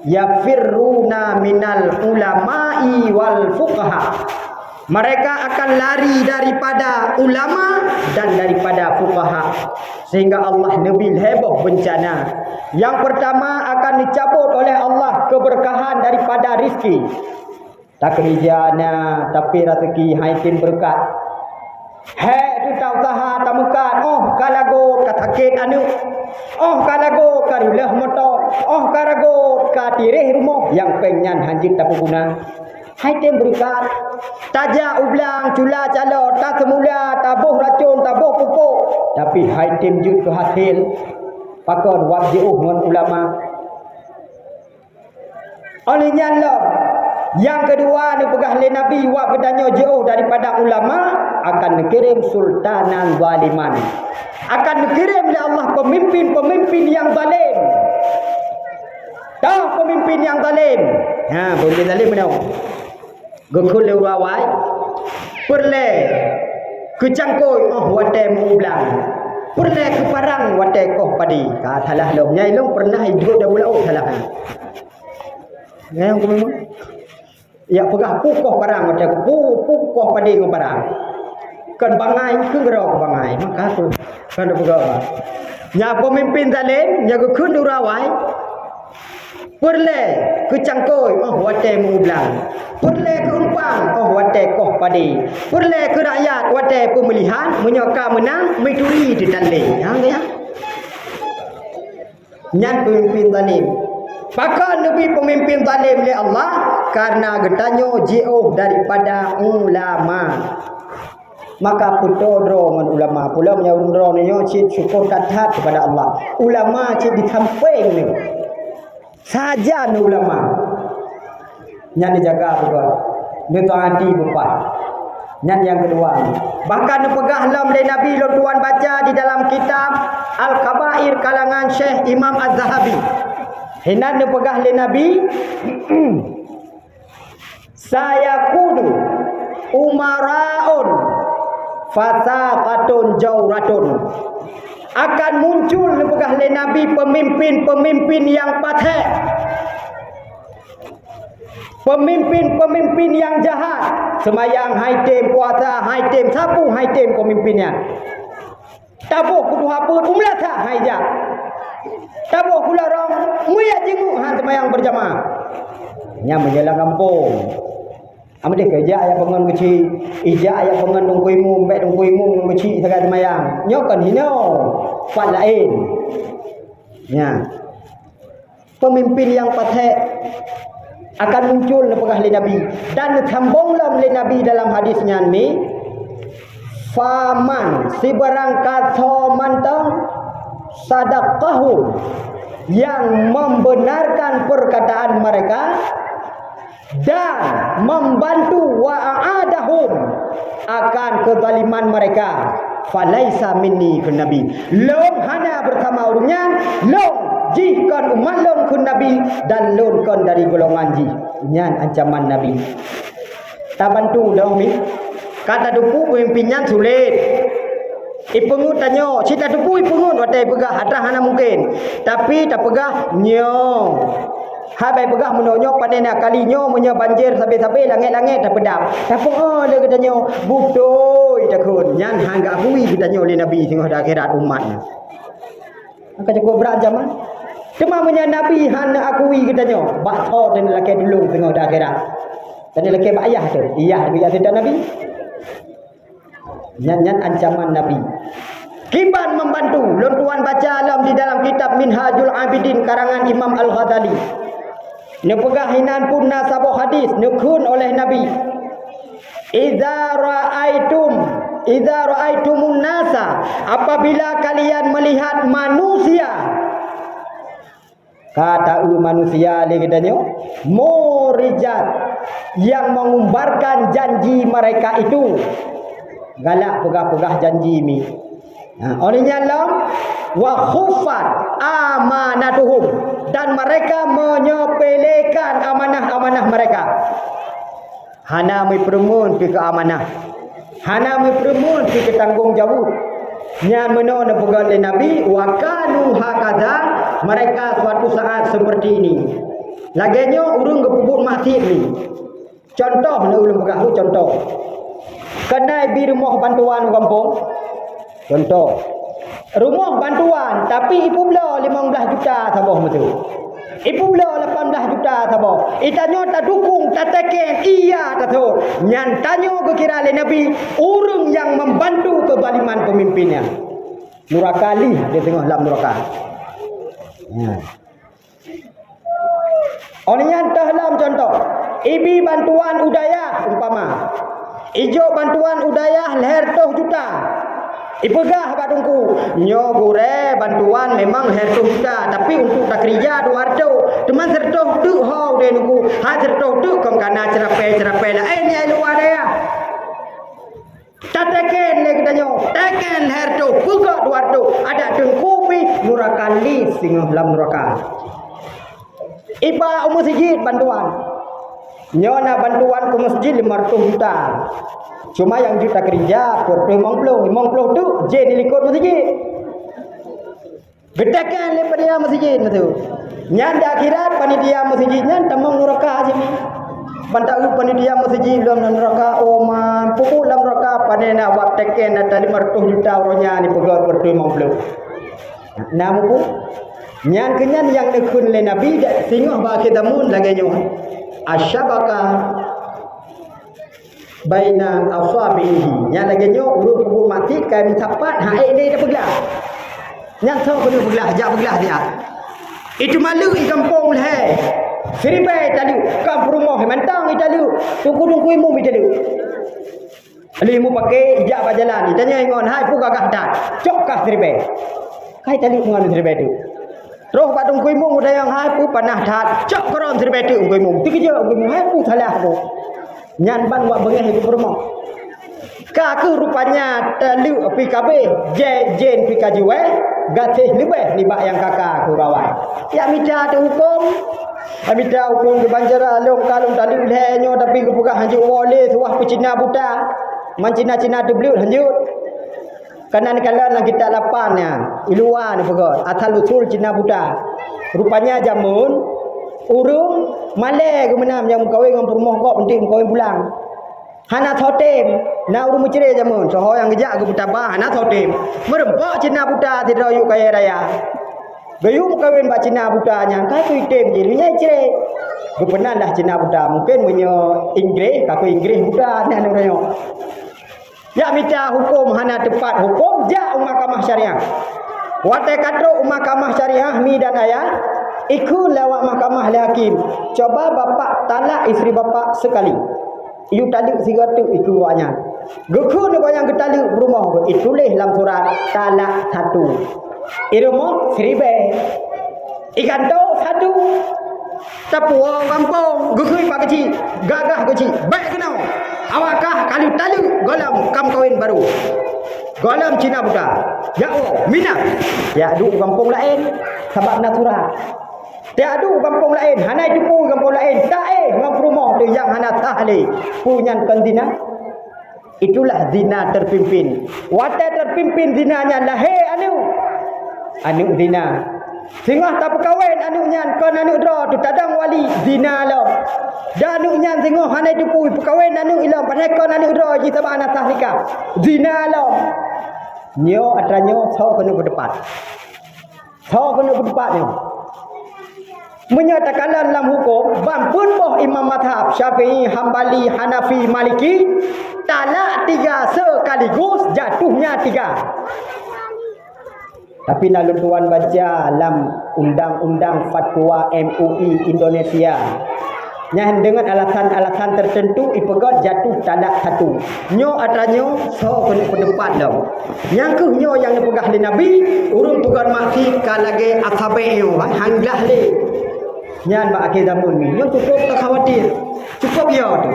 yafirruna minal ulama'i wal fuqaha mereka akan lari daripada ulama dan daripada fuqaha sehingga Allah nabil heboh bencana yang pertama akan dicabut oleh Allah keberkahan daripada rizki tak kerjana tapi rezeki haitin berkat tu tak usaha tak makan kalago katakit anu kalago karulah motor kalago katirih rumah yang penyan hanjit tak guna haitin berkat tajak ublang cula calo tak semula tabuh racun tabuh pupuk tapi haitin jut ke hasil pakon wajib dengan ulama olehnya Allah. Yang kedua ni pegah le Nabi wa bertanya jauh daripada ulama akan dikirim sultanan zaliman. Akan dikirim oleh Allah pemimpin yang zalim. Tahu pemimpin yang zalim? Pemimpin zalim mana? Gokul le rawai. Perle kecangkoi wate mublang. Perle keparang wate koh padi. Katalah lo nyai lo pernah hidup dah bulau salah. Ngai aku memang ya pegah pukoh barang macam pukoh pada dengan barang kan bangai ke gerau ke bangai maka tu kan pegah nya pemimpin zalim nya kun durawai perle kecangkoi wate mublang perle ke umpang wate koh padi perle ke rakyat wate pemilihan menyoka menang mituri di tanding ya nya pemimpin zalim maka Nabi pemimpin zalim oleh Allah karena getanyo jauh daripada ulama. Maka putodro dengan ulama. Pula menyurundro ni cik syukur katat kepada Allah. Ulama cik ditamping ni. Saja ni ulama. Yang dijaga betul. Dia tu hati bepat. Yang kedua. Bahkan pegah lam dari Nabi tuan baca di dalam kitab Al-Kabair kalangan Syekh Imam Az-Zahabi. Hinan pegah le Nabi saya kudu umaraun fasaqatun jawratun akan muncul pegah le Nabi pemimpin yang patek pemimpin yang jahat semayang haitim puasa haitim sapu haitim pemimpinnya tabuh kudu hapun umlata haijak tabuh kula rong muya jenguk semayang berjamaah nya menjelang kampung amde kerja aya pengen kecil ija aya pengen dongkoimu mbek dongkoimu kecil sagat semayang nyokan hino fat lain nya pemimpin yang patek akan muncul nepegah li Nabi dan sambunglah li Nabi dalam hadisnya ni faman si barang kato mantang sadaqahu yang membenarkan perkataan mereka dan membantu wa'adahum akan kezaliman mereka falaisa minni kun Nabi lom hana bersama urunnya lom jihkan umat lom kun Nabi dan lom kon dari golongan ji nyan ancaman Nabi tak bantu dah mi. Kata dupu pemimpinnya sulit. Ipengut tanyo, cita dupu ipengut watai pegah hadrah hana mungkin. Tapi tak pegah nyo. Habai pegah menonyo panena kalinyo menyo banjir sampai-sampai langit-langit tak pedap. Tapi le katanya butoi takun. Nyan hangga akui katanya oleh Nabi tengah akhirat umatnya. Maka cukup berat zaman. Cuma menya Nabi hana akui katanya. Bakso dan laki dulu tengah akhirat. Tadi laki ayah tu. Iya dia tidak Nabi. Nyan ancaman Nabi. Kiban membantu. Lon tuan baca alam di dalam kitab Minhajul Abidin karangan Imam Al-Ghazali. Nepegah hinan pun nasabah hadis nekun oleh Nabi. Idza ra'aitumun nasa, apabila kalian melihat manusia, kata manusia le katanya murijat yang mengumbarkan janji mereka itu galak pegah-pegah janji mi. Olehnya lam wa khuffat amanatuhum, dan mereka menyepelekan amanah-amanah mereka. Hana mai permun ke amanah. Hana mai permun ke tanggungjawab. Nya meno na pegang oleh Nabi wa kanu hakadha, mereka suatu saat seperti ini. Laganya urung kepubuk mati ni. Contoh na ulun pegah contoh. Kedai bi rumah bantuan kampung. Contoh. Rumah bantuan tapi ibu bela 15 juta sabah betul. Ibu bela 18 juta sabah. Itanya tak dukung, tak teken, iya tak tahu. Nyan tanya kira oleh Nabi, urung yang membantu kezaliman pemimpinnya. Nurakali dia tengok dalam neraka. Ya. Olehnya dalam contoh, ibi bantuan udayah umpama. Ijo bantuan udayah leher 2 juta. Ipegah badungku nyo gure bantuan memang hertu juta, tapi untuk tak kerja 200 teman sertoh tu hau de nuku ha sertoh tu kong kana cerape lah ni luar dia tateken le katanya teken hertu pegah 200 ada dengkupi nurakali singoh dalam neraka. Iba masjid bantuan nyo na bantuan ke masjid 500 juta. Cuma yang juta kerja per 50 tu je dilikut masjid. Gedakan le panitia masjid tu. Nyan da akhirat panitia masjidnya tamang neraka sini. Bantak panitia masjid dalam neraka man pukul dalam neraka panena wak teken ada 500 juta orangnya ni pegang per 50. Namu nyan kenyan yang nekun le Nabi singoh ba kita mun lagi nyo. Asyabaka baina asabihi nya lagi nyo urut kubu mati kan tapat haik dia dah belah nyang tahu kena belah jak belah dia itu malu di kampung leh seribai tadi kampung rumah mantang itu tunggu imu itu alimu pakai ijak berjalan ditanya ingon hai pu gagah dah cok kah seribai kai tadi ngon seribai tu terus pak tunggu imu udah yang hai pu panah dah cok koron seribai tu imu tu kerja imu hai pu salah tu nyan ban wak bengeh ibu rumah. Kaku rupanya telu PKB jen PKJW gatih lebih libak yang kakak aku rawai. Ya minta ada hukum. Minta hukum di Banjara long kalung tali ulehnya tapi ku buka hanjuk wole suah ku Cina buta. Man Cina deblut hanjuk. Kanan kalan lagi tak lapannya. Iluan pegot asal usul Cina buta. Rupanya jamun urung malai ke menam yang kawin dengan perumah kau penting kawin pulang. Hana thotem na urung menceri jamun soho yang gejak ke butabah hana thotem merempok Cina buta tidak yuk kaya raya gayu kawin bak Cina buta nya kai ku item je lunya ceri bepenan dah Cina buta mungkin menyo Inggris kaku Inggris buta nan orangnya ya minta hukum hana tepat hukum ja mahkamah syariah watai kadro mahkamah syariah mi dan ayah ikut lewat mahkamah hakim. Coba bapak talak isteri bapak sekali. Iu talak 300 itu waknya. Geku ni yang ketalak rumah itulah dalam surat talak 1. Irmo 1000. Ikan tu 1. Tapuang kampung geku pak kecil, gagah kecil. Baik kenau. Awakah kali talak golam kam kawin baru. Golam Cina buta. Ya Allah, mina. Ya duk kampung lain sebab nak surat. Dia adu kampung lain, hanai tupu kampung lain. Tak ngam rumah tu yang hana tahli. Punyan kan zina. Itulah zina terpimpin. Watai terpimpin zinanya lahir anu zina. Singah tak berkahwin anu nyan kon anu dra tu tadang wali zina lo. Dan anu nyan singah hanai tupu berkahwin anu ilam padahal kon anu dra ji sama anak tahlikah. Zina lo. Nyo atranyo so kena berdepan. So kena berdepan ni. Menyatakan dalam hukum bampun boh imam mazhab Syafi'i, Hambali, Hanafi, Maliki talak 3 sekaligus jatuhnya 3. Tapi lalu tuan baca dalam undang-undang fatwa MUI Indonesia yang dengan alasan-alasan tertentu ipegot jatuh talak 1. Nyo atranyo so kena berdepan dah. Yang ke nyo yang dipegah oleh Nabi urung pegot maksi kalage asabe yo hanglah le. Nyan ba akhir zaman ni yang cukup tak khawatir. Cukup ya tu.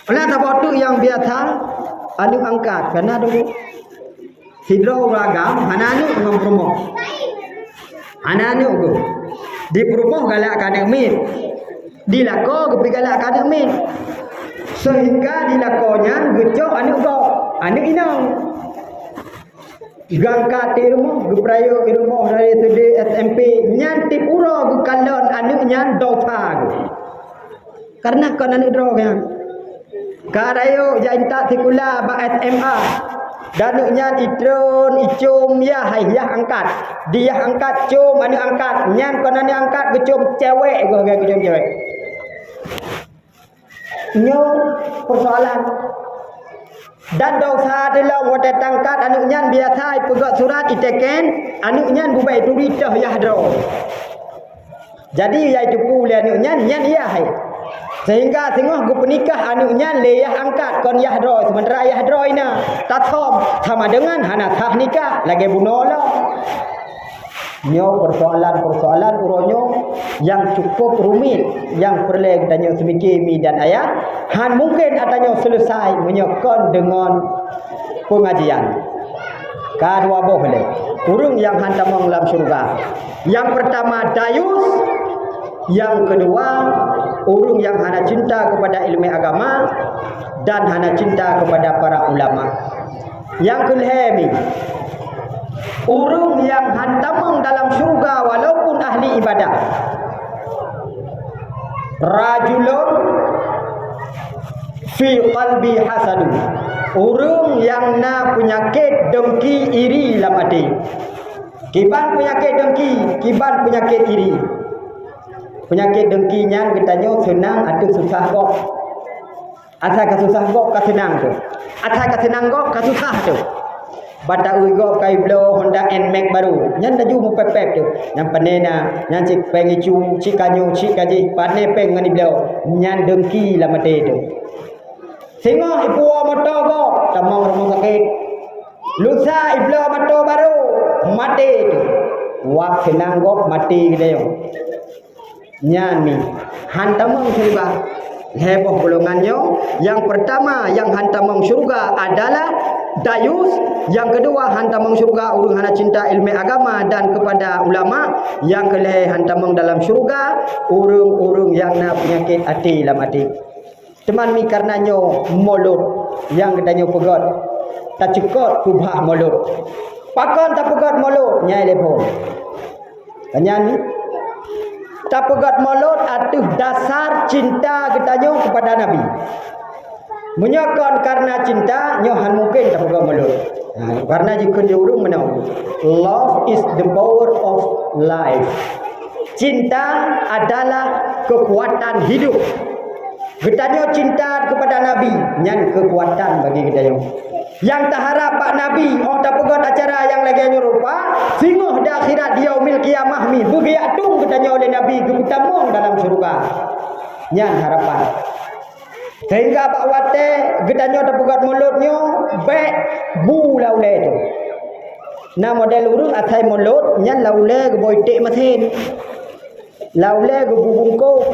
Oleh sebab tu yang biasa anu angkat kerana dulu hidro ragam hananu ngam rumah. Hananu go. Di rumah galak akademik. Dilako ke galak akademik. Sehingga dilakonya gecok anu go. Anu inang. Gangkat di rumah, geprayo di rumah dari SD SMP, nyanti pura ke kalon anu nyan dosa ke. Karena kan anu drog yang. Karayo jainta sekula ba SMA. Dan nyan itron icum ya hayah angkat. Dia angkat cum anu angkat, nyan kan anu angkat gecum cewek ke gecum cewek. Nyo persoalan dan dosa dalam wadah tangkat anu nyan biasa pegat surat iteken anu nyan bubai turitah yahdro. Jadi yai tupu le anu nyan iya hai. Sehingga tengah gu penikah anu nyan le yah angkat kon yahdro sementara yahdro ina tatom sama dengan hana tah nikah lagi bunola. Nyo persoalan-persoalan uronyo yang cukup rumit yang perlu tanya semikir mi dan ayat han mungkin atanyo selesai menyokon dengan pengajian. Kadua boleh urung yang hantamong dalam syurga. Yang pertama dayus, yang kedua urung yang hana cinta kepada ilmu agama dan hana cinta kepada para ulama. Yang kelihami urung yang hantamong dalam syurga walaupun ahli ibadah. Rajulun fi qalbi hasadun. Urung yang na penyakit dengki iri dalam hati. Kiban penyakit dengki, kiban penyakit iri. Penyakit dengkinya katanya senang atau susah kok. Asal ka susah kok ka senang tu. Asal ka senang kok ka susah tu. Bata uigo kai blo Honda NMAX baru nyan daju mu pepek tu nyan panena nyan cik pengi cu cik kanyo cik kaji pane peng ngani blo nyan dengki la mate tu singo ipu moto go tamong rumah sakit lusa iblo moto baru mate tu wak senang go mati gede yo nyan mi hantamong surga heboh golongannya. Yang pertama yang hantamong surga adalah dayus, yang kedua hantamong surga urung hana cinta ilmu agama dan kepada ulama, yang kelih hantamong dalam surga urung-urung yang na penyakit hati dalam hati. Teman mi karenanya mulut yang katanya pegot tak cukup kubah mulut. Pakon tak pegot mulut nyai lepon. Tanya ni tak pegat mulut atuh dasar cinta katanya kepada Nabi. Menyokon karena cinta nyohan mungkin tak pegat mulut. Karena jika dia urung menau. Love is the power of life. Cinta adalah kekuatan hidup. Katanya cinta kepada Nabi nyan kekuatan bagi kita. Yang tak harap Pak Nabi tak pegot acara yang lagi nyerupa singoh di akhirat dia umil kiamah mi bugi atung katanya oleh Nabi keputamong dalam surga nyan harapan sehingga Pak Wate katanya tak pegot mulutnya baik bu laule tu na model urung atai mulut nyan laule geboitik mesin laule gebubungko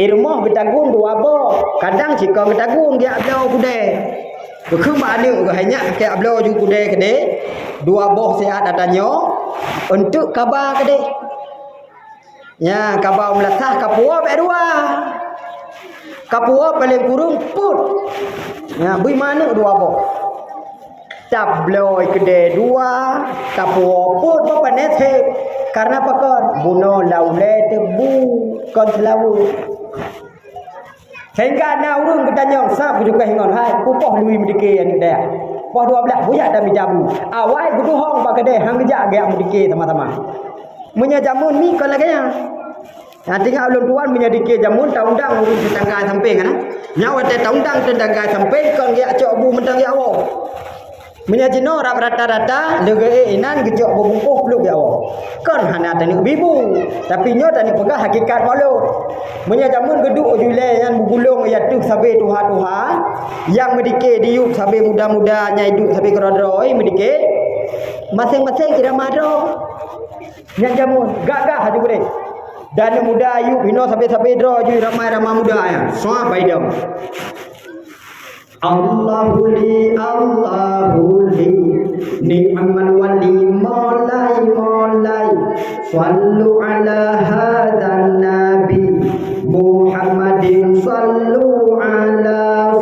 irmoh betagung dua bo kadang jika betagung dia ablau kude Bukan mana hanya ke ablo ju kude kede dua boh sehat adanya untuk kabar kede Ya, kabau melatah kapua baik dua. Kapua paling kurung put. Ya, bui mana dua boh. Tabloy kedai dua, kapua put apa nete. Karena apa kon? Buno laule tebu kon selawu. Sehingga na urung ketanyong sab juga hingon hai pupoh lui mdike ani dah. Poh 12 buyak dah mijabu. Awai gudu hong ba kedai hang gejak gak mdike sama-sama. Munya jamun ni kon laganya. Ya tinggal ulun tuan punya dikir jamun taundang urus tetangga samping kan. Nyawa te taundang tetangga samping kon dia cok bu mentang ya awo. Punya jino rata-rata lega inan gejok bubungkuh peluk ya awo. Kon hana tani bibu tapi nyo tani pegah hakikat malu. Punya jamun geduk julai yang bugulung ya tu sabe tuha-tuha yang medike diup sabe muda-muda nyai duk sabe kerodroi medike masing-masing kira madro. Yang jamun gagah aja boleh. Dan muda ayu bino sampai dro ju ramai-ramai muda ya. Semua baidam. Allahu li ni'mal wali mulai sallu ala hadzal nabi Muhammadin sallu ala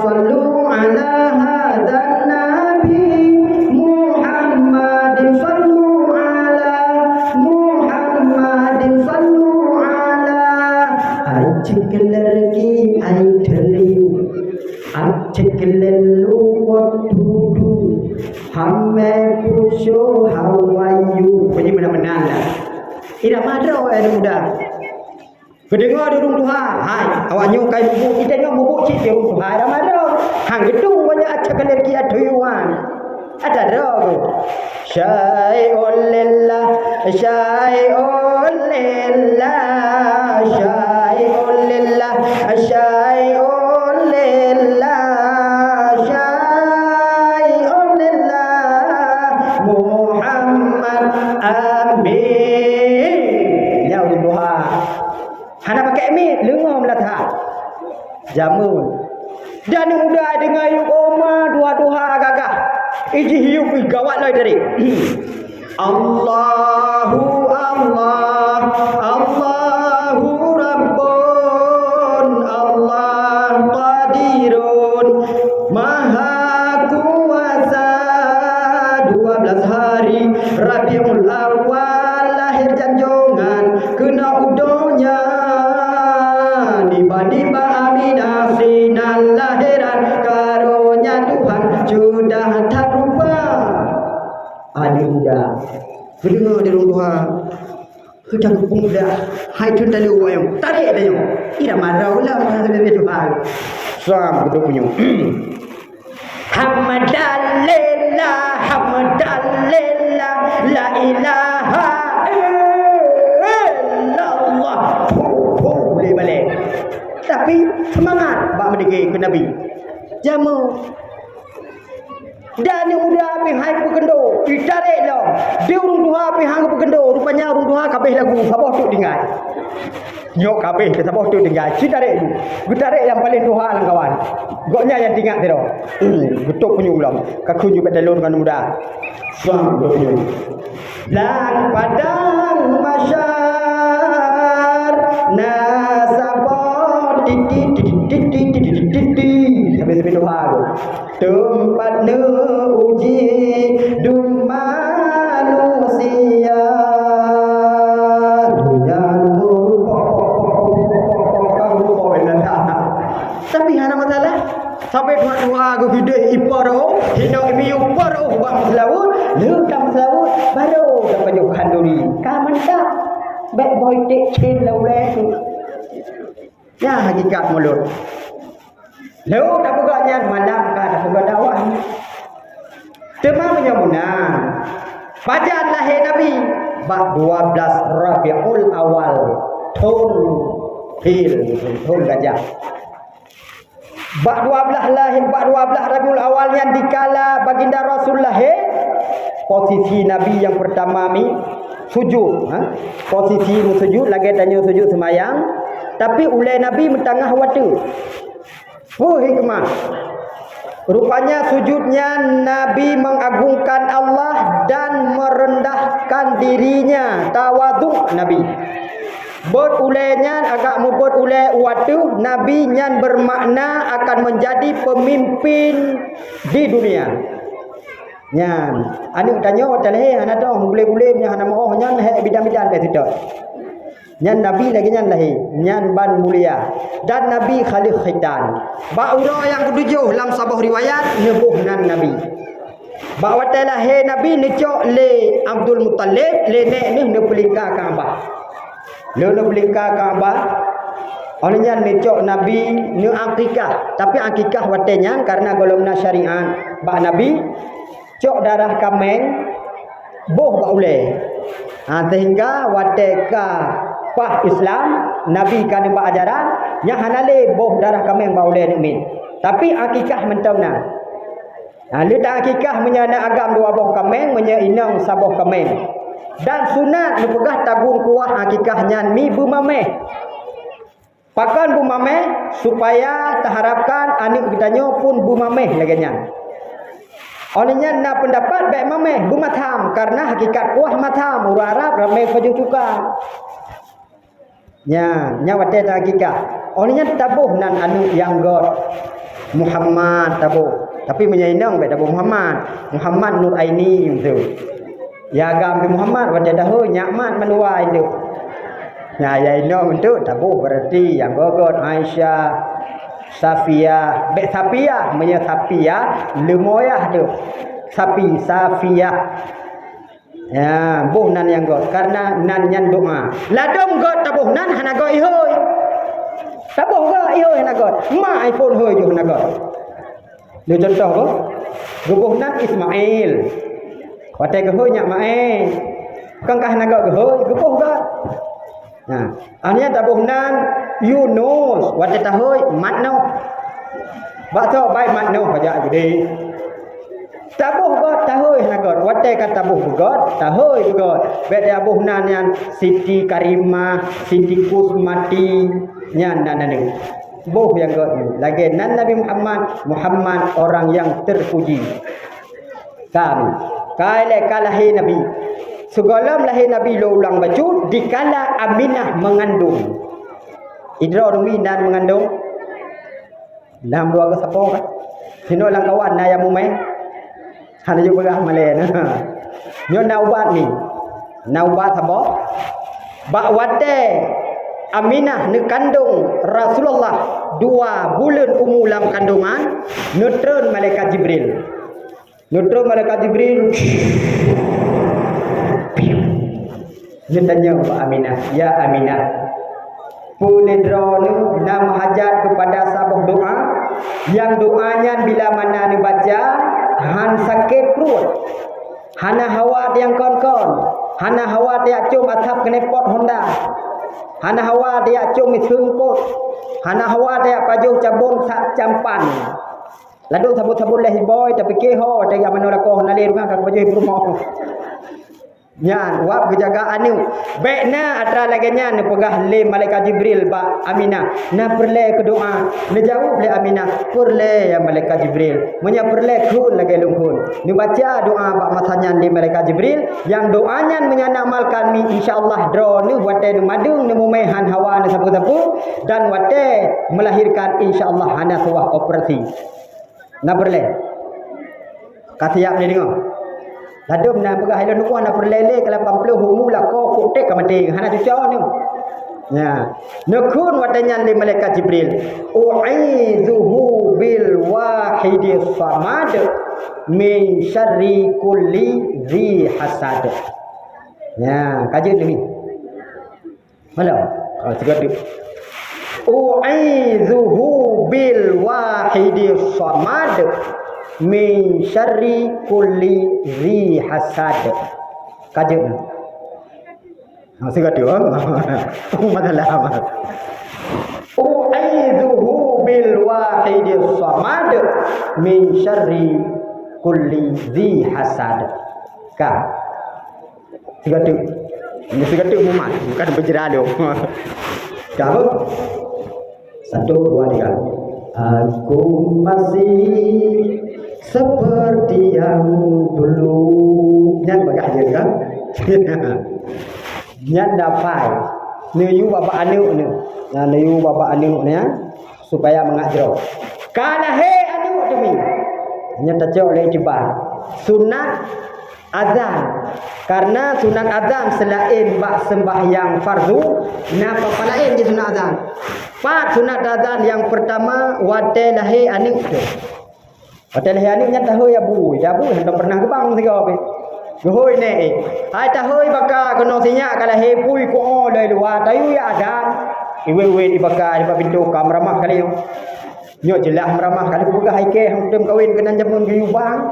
hadzal nabi Muhammadin sallu ala Muhammadin sallu Cikilergi ai theli cikilelu wadudu hamme pusho hawayu bunyi benar-benar lah ira madro ai muda kedengar di rumah Tuhan hai awaknya kai bubuk kita ni bubuk cik di rumah Tuhan ira madro hang gedung banyak cikilergi aduyuan ada rogo syai'ul lillah syai'ul lillah syai'ul lillah syai'ul lillah syai'ul lillah Muhammad amin ya Allah hana pakai amin lengom lah tak jamun dan muda dengan yuk oma dua-dua gagah iji hiup gawat lah dari Allahu Rabbun Allah Qadirun Maha Kuasa 12 hari Rabiul Awal lahir janjongan kena udonya niba-niba aminah sinan lahiran karunia Tuhan sudah tak rupa ada muda kedengar di rumah Tuhan kita pemuda hai tun tali wayang tarik ada yang tidak marah ulah masa bebe Tuhan sam kita punya hamdalillah la ilaha illallah boleh balik tapi semangat bak mendiki ke Nabi jamu dan yang muda api hai pekendo ditarik lah dia urung tuha api hang pekendo rupanya urung tuha kabeh lagu sabah tu dengar nyok kabeh ke sabah tu dengar ditarik tu ditarik yang paling tuha lang kawan goknya yang tinggal tu betul punya ulang kaku juga dalur dengan muda sang punya lan padang masyar nasabah sampai doa tempat uji dum manusia tapi hana masalah sampai dua aku hidup iparo hidup imiu paro bang selawu lu kam selawu baru dapat jokan duri kaman tak baik boy tek chin laule ya hakikat mulut Lalu tak pegaknya malam kan tak pegak dakwah. Tema menyambungan. Bacaan lahir Nabi 12 Rabiul Awal tahun gajah. 12 Rabiul Awal yang dikala baginda Rasul lahir posisi Nabi yang pertama sujud posisi sujud lagi tanya sujud semayang tapi ulai Nabi mentangah waktu hikmah rupanya sujudnya Nabi mengagungkan Allah dan merendahkan dirinya tawaduk Nabi Bot ulenya agak mubot ule waktu Nabi nyan bermakna akan menjadi pemimpin di dunia. Nyan, anu tanya hotel hana dong boleh-boleh nya hana mau nyan he bidan-bidan be tidak. Nyan Nabi lagi nyan lahi, nyan ban mulia dan Nabi khalif khitan. Ba ura yang ketujuh dalam sebuah riwayat nebuh nan Nabi. Ba watalah he Nabi necok le Abdul Muttalib le nek ni ne pelika Kaabah. Le ne pelika Kaabah. Olehnya necok Nabi ne akikah, tapi akikah watenya karena golongan syariat. Ba Nabi cok darah kameng boh ba ule. Sehingga wateka pah Islam Nabi kan ba ajaran yang hanale boh darah kameng ba ule ni. Tapi akikah mentongna. Lita akikah menyana agam dua boh kameng menyainang saboh kameng. Dan sunat lepegah tagung kuah akikahnya mi bumameh. Pakan bumameh supaya terharapkan anik kitanya pun bumameh laganya. Olehnya nak pendapat baik mameh bumatham karena hakikat kuah matham orang Arab ramai baju cuka. Nya wate hakikat. Olehnya tabuh nan anu yang god Muhammad tabuh. Tapi menyainang baik tabuh Muhammad Nur Aini itu. Ya agam Muhammad wate tahu nyaman menuai itu. Ya inang itu tabuh berarti yang god Aisyah Safiyah, bek Safiyah, punya Safiyah, lemoyah tu. Safiyah. Ya, buh nan yang god karena nan yang doa. Ladom god tabuh nan hana god ihoi. Tabuh god ihoi hana god. Ma iPhone hoi jo hana god. Ni contoh ko. Gubuh nan Ismail. Wate ke hoi nyak mae. Kang kah hana god hoi, gubuh god. Nah, anya tabuh nan Yunus, wate tahoy matno. Bakso baik matno aja gede. Tabuh god tahoy na god, wate kan tabuh god, tahoy god. Bete abuh nan yang Siti Karimah, Siti Kusmati, nyan nan ni. Buh yang god. Lagi nan Nabi Muhammad orang yang terpuji. Kami kala kalahi Nabi. Segalam lahir Nabi lo ulang baju dikala Aminah mengandung. Idra rumi dan mengandung. Dalam dua ke siapa kan? Sino lang kawan na yang mumai. Hana juga berah malay na. Nyo naubat ni. Naubat sabo. Bakwate Aminah ne kandung Rasulullah 2 bulan umulam kandungan. Neutron malaikat Jibril. Neutron malaikat Jibril. Dia tanya Mbak Aminah, ya Aminah, boleh drone nam hajat kepada sabuk doa, yang doanya bila mana ni baca, han sakit perut, hana hawa yang kon-kon, hana hawa dia cum atap kenepot Honda, hana hawa dia cum misungkut, hana hawa dia pajuh cabung sak campan. Lalu sabut-sabut leh boy tapi keho, dia mana lakoh nali rumah kang pajuh rumah. Nyan wap kejagaan ni baikna atra laganya ne pegah le malaikat Jibril ba Aminah na perle ke doa ne jawab le Aminah perle ya malaikat Jibril munya perle kun lagi lungkun ni baca doa ba masanya le malaikat Jibril yang doanya menyana amalkan mi insyaallah dro ni wate ne madung ne mumehan hawa ne sapu-sapu dan wate melahirkan insyaallah hana suah operasi na perle kasiap ni dengar. Ladum na pegah ilo nuku na perlele kala pamplu humu la ko kutek ka mati hana cucu ni. Ya. Nukun watanya li malaikat Jibril. U'izuhu bil wahidis samad min syarri kulli dzi hasad. Ya, kaji ni. Malam. Kalau segitu. U'izuhu bil wahidis samad min syarri kulli dzi hasad. Kajen. Segitu masalah. U'izuhu bil wahidis samad min syarri kulli dzi hasad. Ka. Segitu. Ini segitu mumat, bukan berjeralo. Kau 1 2 3. Aku masih seperti yang dulu. Nyan bagah je kan? Nyan dapat Niu bapa anu ni. Nah, niu bapa anu ni supaya mengajar. Kana he anu demi. Nya tajok oleh tiba. Sunat azan. Karena sunat azan selain bak sembahyang fardu, napa lain je sunat azan. Pat sunat azan yang pertama wate lahi anu tu. Wate lahi anu nya tahu ya bu hendak pernah ke bang tiga apa. Hoi ne ai ta hoi baka kono sinya kala he pui ko le luar tayu ya adan iwe di baka di pintu kamramah kali yo nyo jelah meramah kali ku gah haike hang dem kawin kenan jamun giu bang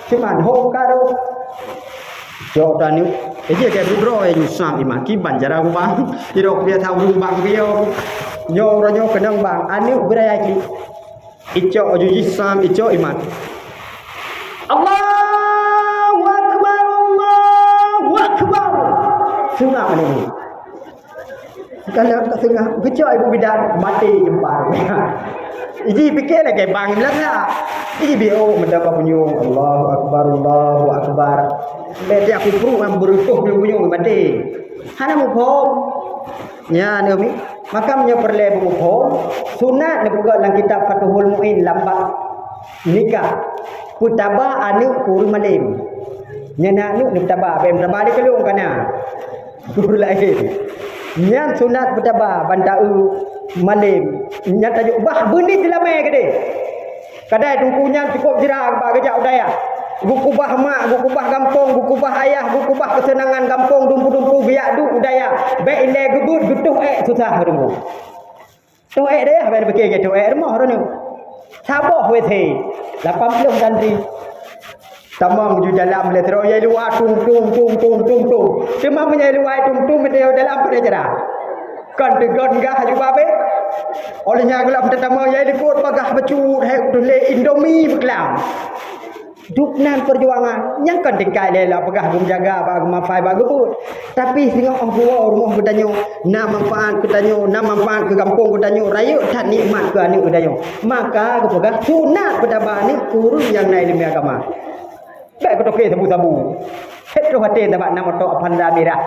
cuman ho karo jo tanu je ke budro e nyusam ima ki banjara ku bang irok dia tahu bang bio nyo ro kenang bang anu beraya ki ico oju jisam ico iman Allah Sengah mana ni? Kalau tak sengah, kecil ibu bidan mati jempar. Iji fikir lagi bang bilang lah. Iji bio mendapat punyung Allahu Akbar. Beti aku perlu yang berutuh punyung mati. Hana muphom. Ya ni maka menyeperle muphom. Sunat ni juga dalam kitab Fathul Muin lambat nikah. Kutaba anu kuru malim. Nyana anu ni kutaba bem sama dia kelung kana. Guru lain. Nyan sunat betaba bandau malim. Nyan tajuk bah benih jelamai gede. Kadai tungkunya cukup jirang ba gejak udaya. Gukubah mak, gukubah kampung, gukubah ayah, gukubah kesenangan kampung, dumpu-dumpu biak du udaya. Baik ile gebut getuh susah rumah. Tuh deh apa fikir gitu rumah orang ni. Saboh weh 80 santri. Tamam ju dalam le tero ye luar tung. Cuma punya luar tung dia dalam pada cerah. Kan tegon gah ju babe. Olehnya gelam tetama ye likut pagah becut he le Indomie beklam. Duknan perjuangan yang kan dekai le lah pagah menjaga bag mafai bag gebut. Tapi tengok orang rumah bertanya, nak manfaat bertanya, nak manfaat ke kampung bertanya, raya tak nikmat ke anak bertanya. Maka pagah sunat bertabah ni kurun yang naik ilmu agama. Baik betul ke sabu-sabu. Hetro hati tempat nama to apanda merah.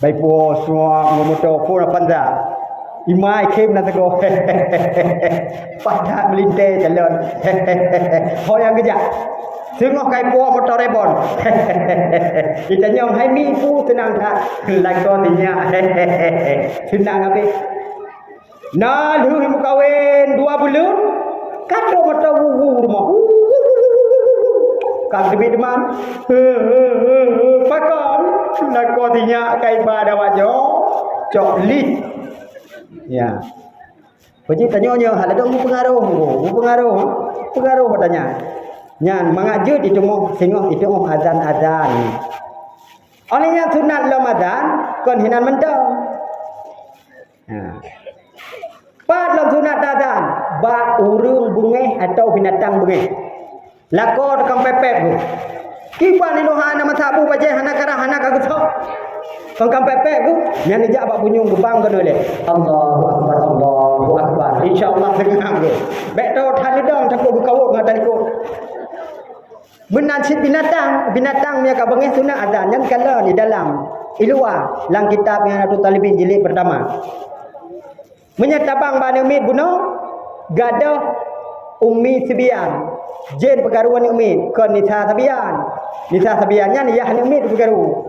Baik po semua ngomoto pun apanda. Imai kem nak tego. Pada melinte jalan. Ho yang kejak. Tengok kai po motor rebon. Kita nyong hai mi pu tenang tak. Lagu tinya. Senang habis. Nah, lu mau kawin 2 bulan. Kado motor rumah. Kang demi teman pakon nak kotinya kai pada wajo coklit ya Puji tanya hal itu pengaruh katanya nyan mengajut itu mau singok itu mau azan olehnya sunat Ramadan kon hinan mentau pat lam sunat azan ba urung bungeh atau binatang bungeh lakor kam pepep bu kipan ino hana matabu baje hana kara hana kaguso kam pepep bu nyani jak bak bunyung gebang kan oleh Allahu akbar insyaallah senang bu bek to thalidong takut kawuk ngataliko benan sit binatang nya ka bengeh sunat azan yang kala di dalam ilua lang kitab yang Abu Talibin jilid pertama menyetabang banamid buno gadah ummi sibian jen perkaruan ummi kon nisa sabiannya ni yah ummi perkaru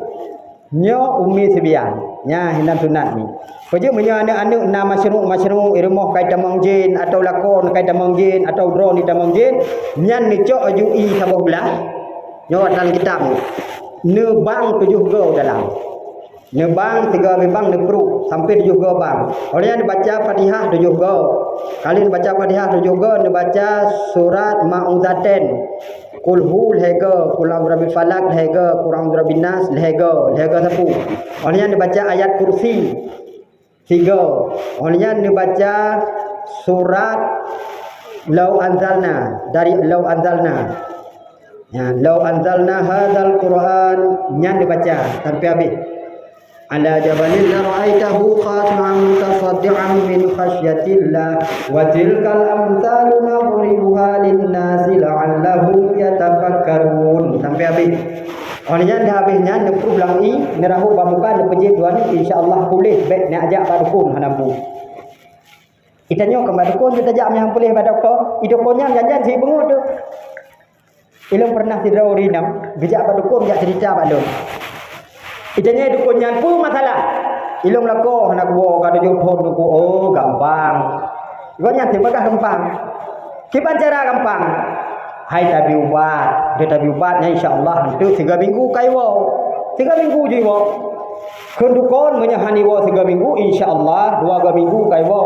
nyo ummi sibian nya hinan sunat ni paju menyo anak-anak nama masyru irmoh kai tamang jin atau lakon kai tamang jin atau drone di tamang jin nyan ni cok ajui sabah belah nyo dalam kitab ne bang 7 go dalam ne bang 3 bang ne peruk sampai 7 go bang oleh baca Fatihah 7 go kalian baca Fatihah 7 go ne baca surat Mau'izatain kulhu lehega kulang rabbil falak lehega kurang rabbil nas lehega sapu oleh ne baca ayat kursi 3 oleh ne baca surat lau anzalna dari lau anzalna ya lau anzalna hadzal Quran nyan dibaca sampai habis ala jabalin la ra'aitahu khashi'an mutasaddian min khasyi khasyatillah wa tilkal amsalu nadribuha lin-nasi la'allahum yatafakkarun. Sampai habis. Orangnya dah habisnya nak pulang ni nerahu bamuka nak pejit dua ni insya-Allah boleh baik nak ajak pada dukun hanapu. Kita nyok pada dukun kita ajak yang boleh pada doktor. Idokonya jangan si bengut tu. Ilmu pernah tidak urinam, bijak pada dukun jak cerita pada. Itanya dukunnya pun masalah. Ilmu lako nak gua kada jodoh duku oh gampang. Gonya tebagah gampang. Kipan cara gampang. Hai tabi ubat, dia tabi ubatnya insya-Allah itu 3 minggu kai wo. 3 minggu je wo. Kendukon menyahani wo 3 minggu insya-Allah 2 minggu kai wo.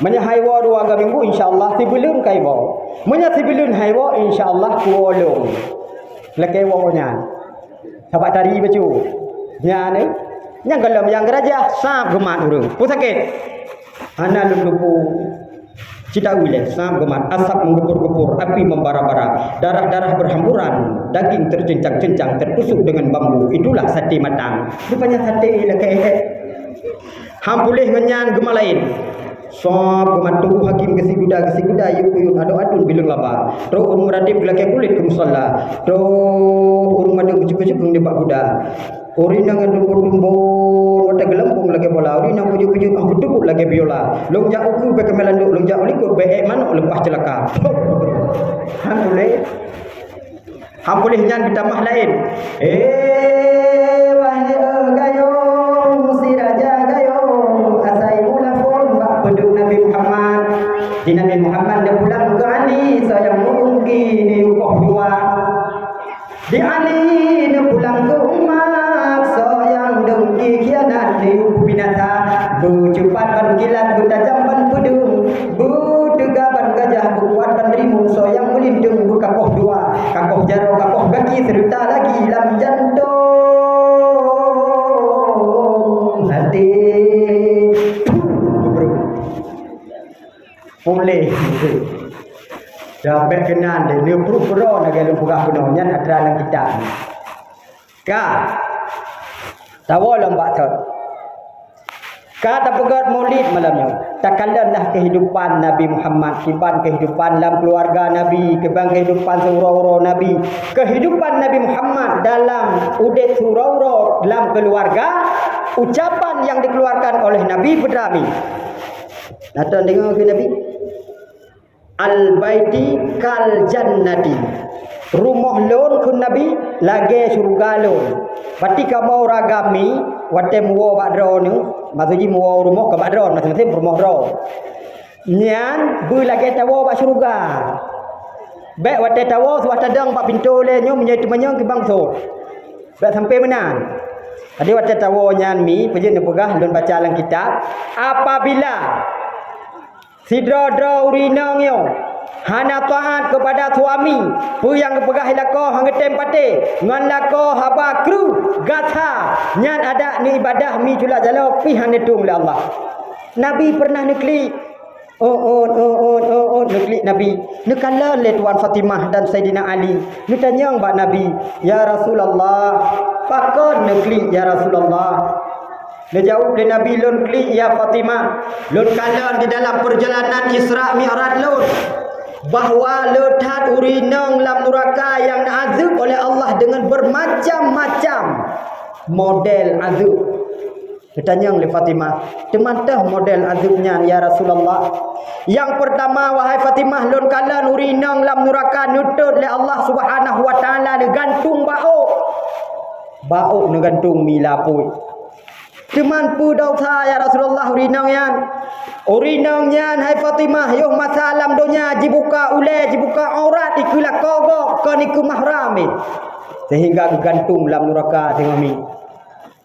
Menyahai wo 2 minggu insya-Allah sebelum kai wo. Menya sebelum hai wo insya-Allah kuolong. Leke wo nya. Sabat tari baju. Nya ni yang galam yang geraja sap gemat urang. Pu sakit. Ana lupu cita wilayah sam gemat, asap menggepur-gepur, api membara-bara, darah-darah berhamburan, daging tercencang-cencang, tertusuk dengan bambu. Itulah sate matang. Rupanya sate lekai. Hampulih ngenyan gema lain. Sob gemat tunggu hakim gesi guda yuk adu-adun bilang laba. Tro urung radip lakai kulit ke musalla. Tro urung madu kucuk-kucuk di bak guda. Ori nangan dumbun-dumbun wata gelembung lagi bola. Ori nang pujuk-pujuk aku tubuk lagi biola. Long jak uku be kemelanduk, long jak ulikur be manuk lepas celaka. Hampulih nyan ditambah lain. Wahai gayung si raja gayung asai mula pun bak pedung Nabi Muhammad. Di Nabi Muhammad dia pulang ke Ali sayang mungki ni ukoh dua. Di Ali dia pulang ke umat soyang dengki kianat liu binata bercepat ban kilat bertajam ban pedung berdega ban gajah berkuat ban rimun soyang melindung berkakoh dua kakoh jaro kakoh kaki serta lagi lam jantung hati boleh sampai kenal dia perut-perut nak galung pugah penuhnya ada dalam kitab ka tawalam batot kata pegat maulid malamnya takallanlah kehidupan Nabi Muhammad kiban kehidupan dalam keluarga Nabi kiban kehidupan surau-urau Nabi kehidupan Nabi Muhammad dalam udet surau-urau dalam keluarga ucapan yang dikeluarkan oleh Nabi Pedrami datang dengar ke Nabi al-baiti kal jannati rumah lon kun Nabi lagi surga lon ketika mau ragami wate muo badro ni maksudnya muo rumah ke badro masing-masing rumah ro nyan bu lagi tawo ba surga baik wate tawo suat tadang pak pintu le nyo menyai menyang ke bangso dak sampai menan tadi wate tawo nyan mi pejin pegah lon baca dalam kitab apabila sidra-dra urinang yo hana taat kepada suami pu yang pegah lako hang tempate ngan lako haba kru gatha nyan ada ni ibadah mi jula jalo pi hang netung le Allah Nabi pernah nekli nekli Nabi nekala le tuan Fatimah dan Saidina Ali netanyang ba Nabi ya Rasulullah pakon nekli ya Rasulullah. Dia jawab dia Nabi lun kli ya Fatimah lun kalan di dalam perjalanan Isra Mi'raj lun bahawa letat urinang lam neraka yang diazab oleh Allah dengan bermacam-macam model azab. Ditanya oleh Fatimah, "Temantah model azabnya ya Rasulullah?" Yang pertama wahai Fatimah lun kalan urinang lam neraka nutut oleh Allah Subhanahu wa taala gantung bau. Bau gantung milapui. Cuman pu dosa ya Rasulullah urinang yan. Urinang yan hai Fatimah yo masalam donya dibuka ule dibuka aurat ikulah kogok kan iku mahram sehingga gantung dalam neraka tengok mi.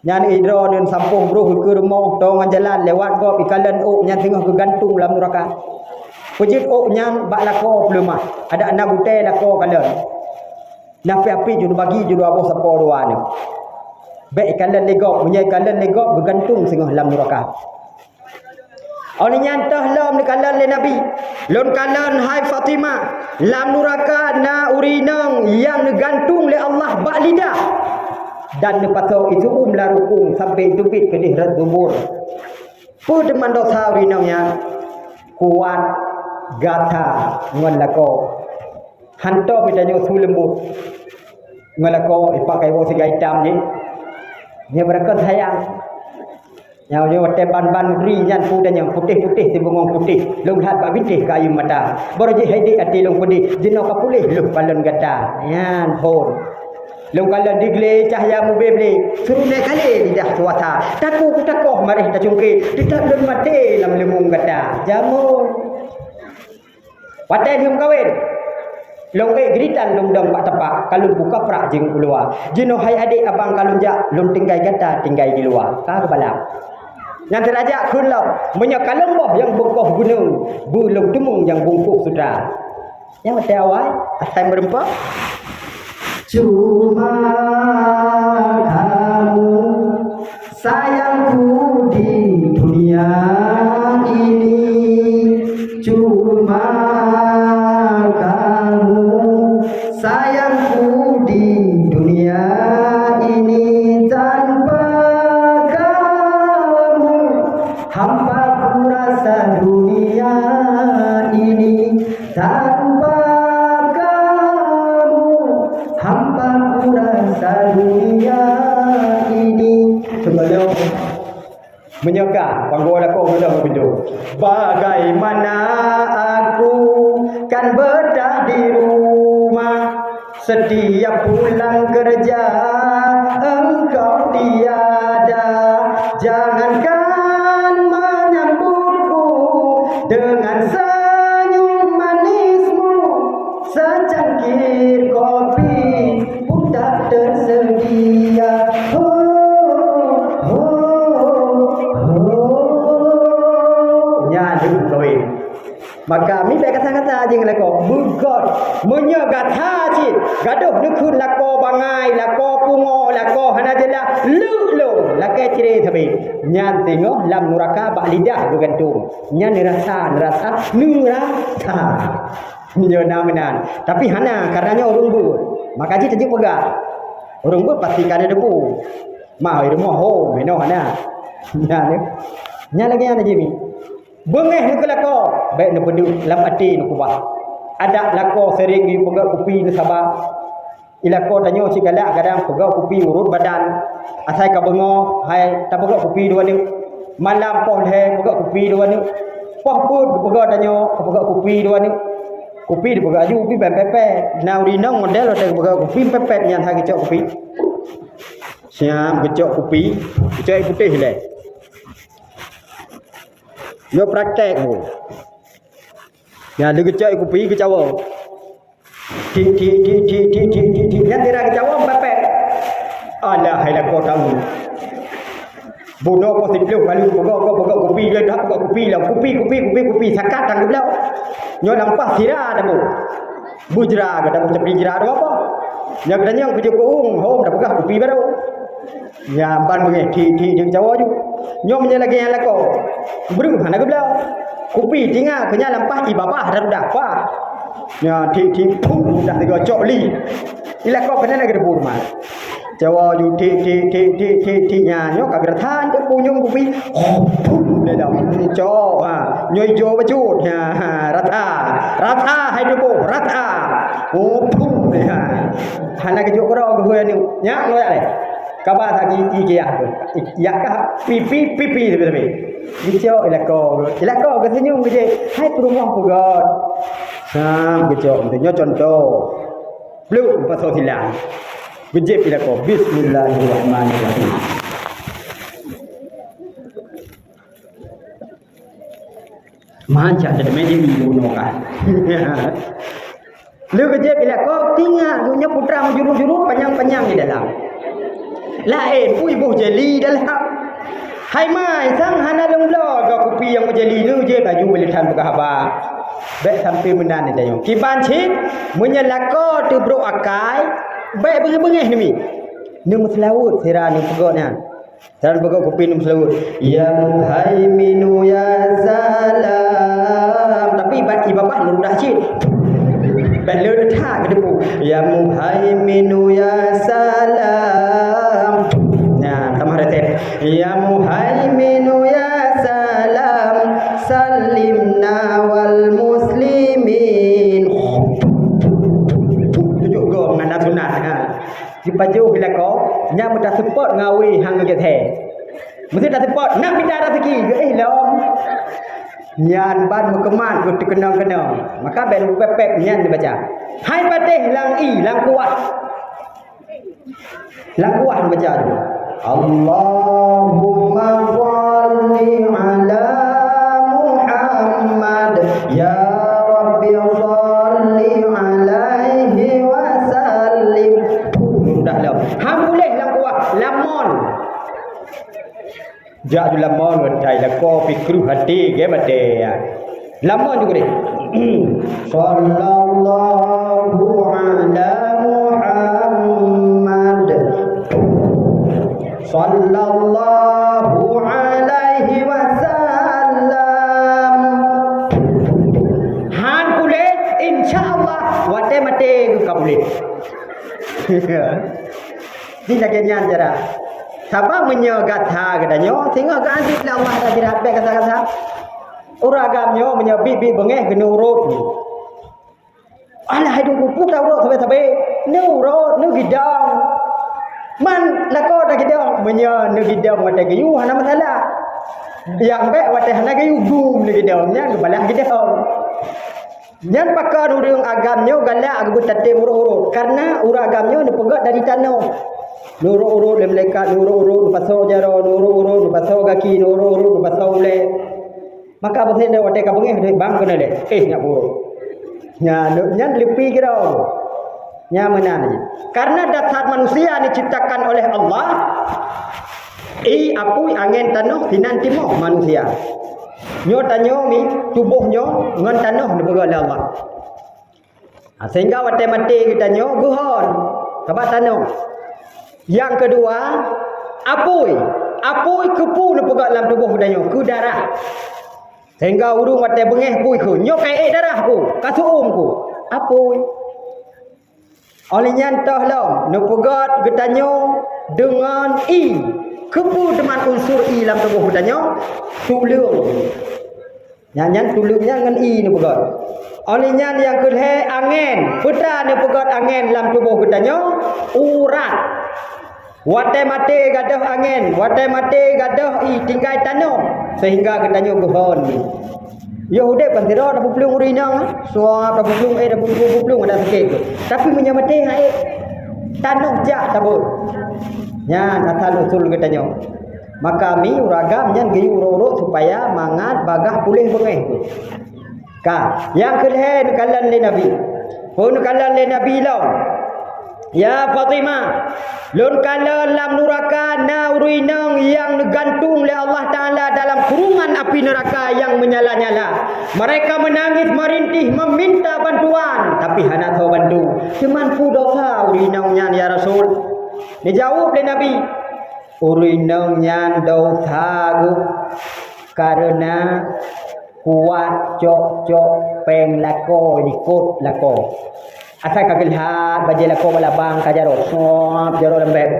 Nyan idro nen sampung bruh ke rumah tongan jalan lewat go ikalan ok nyan tengok kegantung dalam neraka. Pujit ok nyan bak lako pelemah. Ada anak butai lako kalan. Napi api juru bagi juru aboh sapa dua ni. Baik kalan legok, punya kalan legok bergantung sengah dalam neraka. Oleh nyantah lam ni kalan le Nabi. Lon kalan hai Fatimah, lam neraka na urinang yang gantung le Allah bak lidah. Dan lepas itu larukung sampai tubit ke dihrat dubur. Pu deman dosa urinangnya. kuat gata ngon lako hanto pitanyo su lembut ngon lako ipakai wo siga hitam ni nya berkat sayang yang dia teban-ban ri nyan pu dan yang putih-putih tibungong putih long hat ba bitih kayu mata baru ji hedi ati long pedi jino ka pulih lu palon gata yan hon long kalan digle cahaya mu beble suruh naik kali dah suata taku takoh marih ta cungki tidak belum mati lam lemung gata jamun patai dium kawin long geritan long dong pak tepak kalun buka prak jing keluar jino hai adik abang kalun jak long tinggai gata tinggai di luar ka balap yang terajak kunlau menyakal lembah yang bekoh gunung bulung temung yang bungkuk sudah yang mati awal asal merempak cuma kamu sayangku di dunia ini cuma kamu sayangku di dunia ini tanpa hampa ku rasa dunia ini tanpa kamu hampa ku rasa dunia ini sebelum menyeka panggola kau sudah begitu bagaimana aku kan betah di rumah setiap pulang kerja engkau tiada jangankan dengan senyum manismu secangkir kopi pun tak tersedia nyadu kawin maka mi baik kata-kata jing lako bugot menyegat haji gaduh nekun lako bangai lako pungo lako hanajela lu lakai cire thabi nyan tengok lam nuraka bak lidah bergantung nyan rasa nurasa nyo namanan tapi hana karenanya urung but maka ji tajuk pegat urung but pastikan ada debu mau rumah ho meno hana nyan lagi ana jimi bengeh ni kelako baik nak pedu lam ati nak kubah ada lako sering di pegat kopi ni sabah ilako tanyo sigala kadang pegat kopi urut badan asai ka bengo hai ta pegat kopi dua ni malam poh le pegat kopi dua ni poh pun pegat tanyo pegat kopi dua ni kopi di pegat ju kopi pepe nau di nong model ada pegat kopi pepe nyan ha gecok kopi siam gecok kopi gecok putih le yo praktek ho ya de gecok kopi kecawa ti yang dira kecawa pepe ala hai la ko tahu bono ko tiplo kalu pokok kopi le dak pokok kopi lah kopi sakat tang belau nyo nampak sira ada bu bujra ada bu cepi jira ada apa yang kadanya kerja ko hom dak pegah kopi baru ya ban menge ti Jawa ju nyo menyelagi yang lako bru hana ke belau kopi tinggal kenya lampah ibabah dah apa ya ti pum dah digocok li ilako kena lagi debur mah Jawa ju ti nya nyo kagrathan ke punyung kopi dia dah co nyoi jo bajut ya rata hai debu rata pum hana ke jo kro ke ni nya lo ya le kabar lagi IKEA ya ka pipi tapi gijo ilako ke senyum ke hai perumah pugot sam gijo nyo contoh belum pasal silang gejep ilako bismillahirrahmanirrahim manca ada meji bunuh kan lu gejep ilako tinggal dunia putra menjurut-jurut panjang-panjang di dalam lain pun ibu jeli dalam hai mai sang hana long blog kopi yang menjeli nu je baju belitan berkhabar baik sampai menan ni tayo kiban chin menyelako tu bro akai baik bengeh ni nu muslawut sira ni pegonya dan pegok kopi nu muslawut ya muhaiminu ya salam tapi ibabat nu dah chin belum dah ke debu ya muhaiminu ya salam nah tamah resep ya muhaiminu ya salam salimna nya mudah support ngawi hang ke the mesti dah support nak pindah rezeki long nyan ban berkeman ke kenang-kenang maka ben pepek nyan dibaca hai patih lang i lang kuat baca tu Allahumma shalli ala Muhammad ya rabbi shalli alaihi wa sallim dah lah hang boleh lang kuat lamon ja du lamon wadai la ko fikru hati ke bate lamon juga deh sallallahu ala Muhammad sallallahu alaihi wasallam han boleh insyaallah wate mate ka boleh ni lagi nyan jara sabang menyegatha gadanyo tengok ke antik la Allah dah jirat baik kata-kata uragamnyo menyebi-bi bengeh ke nurut alah hidup kupu tau rot sampai nurut nu gidang man lako dah gidang menye nu gidang wate gayu hana masalah yang baik wate hana gayu gum nu gidang nya balah gidang nyan pakar urang agamnyo galak agu tatim urut-urut karena uragamnyo ni pegat dari tanah nurut-urut le malaikat nurut-urut pasau jaro nurut-urut pasau kaki nurut-urut pasau le maka pasal dia wate ka bengeh bang kena le nak buruk nya lepi kira nya menan karena dasar manusia diciptakan oleh Allah apui angin tanah tinan timoh manusia nyo tanyo mi tubuhnyo ngan tanah dibegal oleh Allah sehingga wate mati kita nyo guhon sebab tanah yang kedua apui kepu nak pegat dalam tubuh kita ke darah sehingga urung wate bengeh pui ke nyok kai darah ku kasuum ku apui oleh nyantah long nak pegat kita nyo dengan kepu teman unsur dalam tubuh kita nyo tulung nyan tulungnya dengan ni pegat oleh nyan yang kedua angin putra ni pegat angin dalam tubuh kita nyo urat wate mate gadah angin wate mate gadah tinggal tanah sehingga katanya gohon yo hudep kan tiro dah pulung urinang suap dah pulung dah pulung ada sikit tapi menyamate hai tanah jak tabut nya natal usul katanya maka mi uragam nyan gi uro-uro supaya mangat bagah pulih bengeh ka yang kedua kalan le nabi pun kalan le nabi long ya Fatimah lun kala lam neraka naurinang yang digantung oleh Allah Ta'ala dalam kurungan api neraka yang menyala-nyala mereka menangis merintih meminta bantuan tapi hana tahu bantu cuman pu dosa urinangnya ya Rasul dijawab oleh Nabi urinangnya dosa karena kuat cok peng lako dikut lako asal kagelhat bajai lako balabang kajaro sop jaro lembek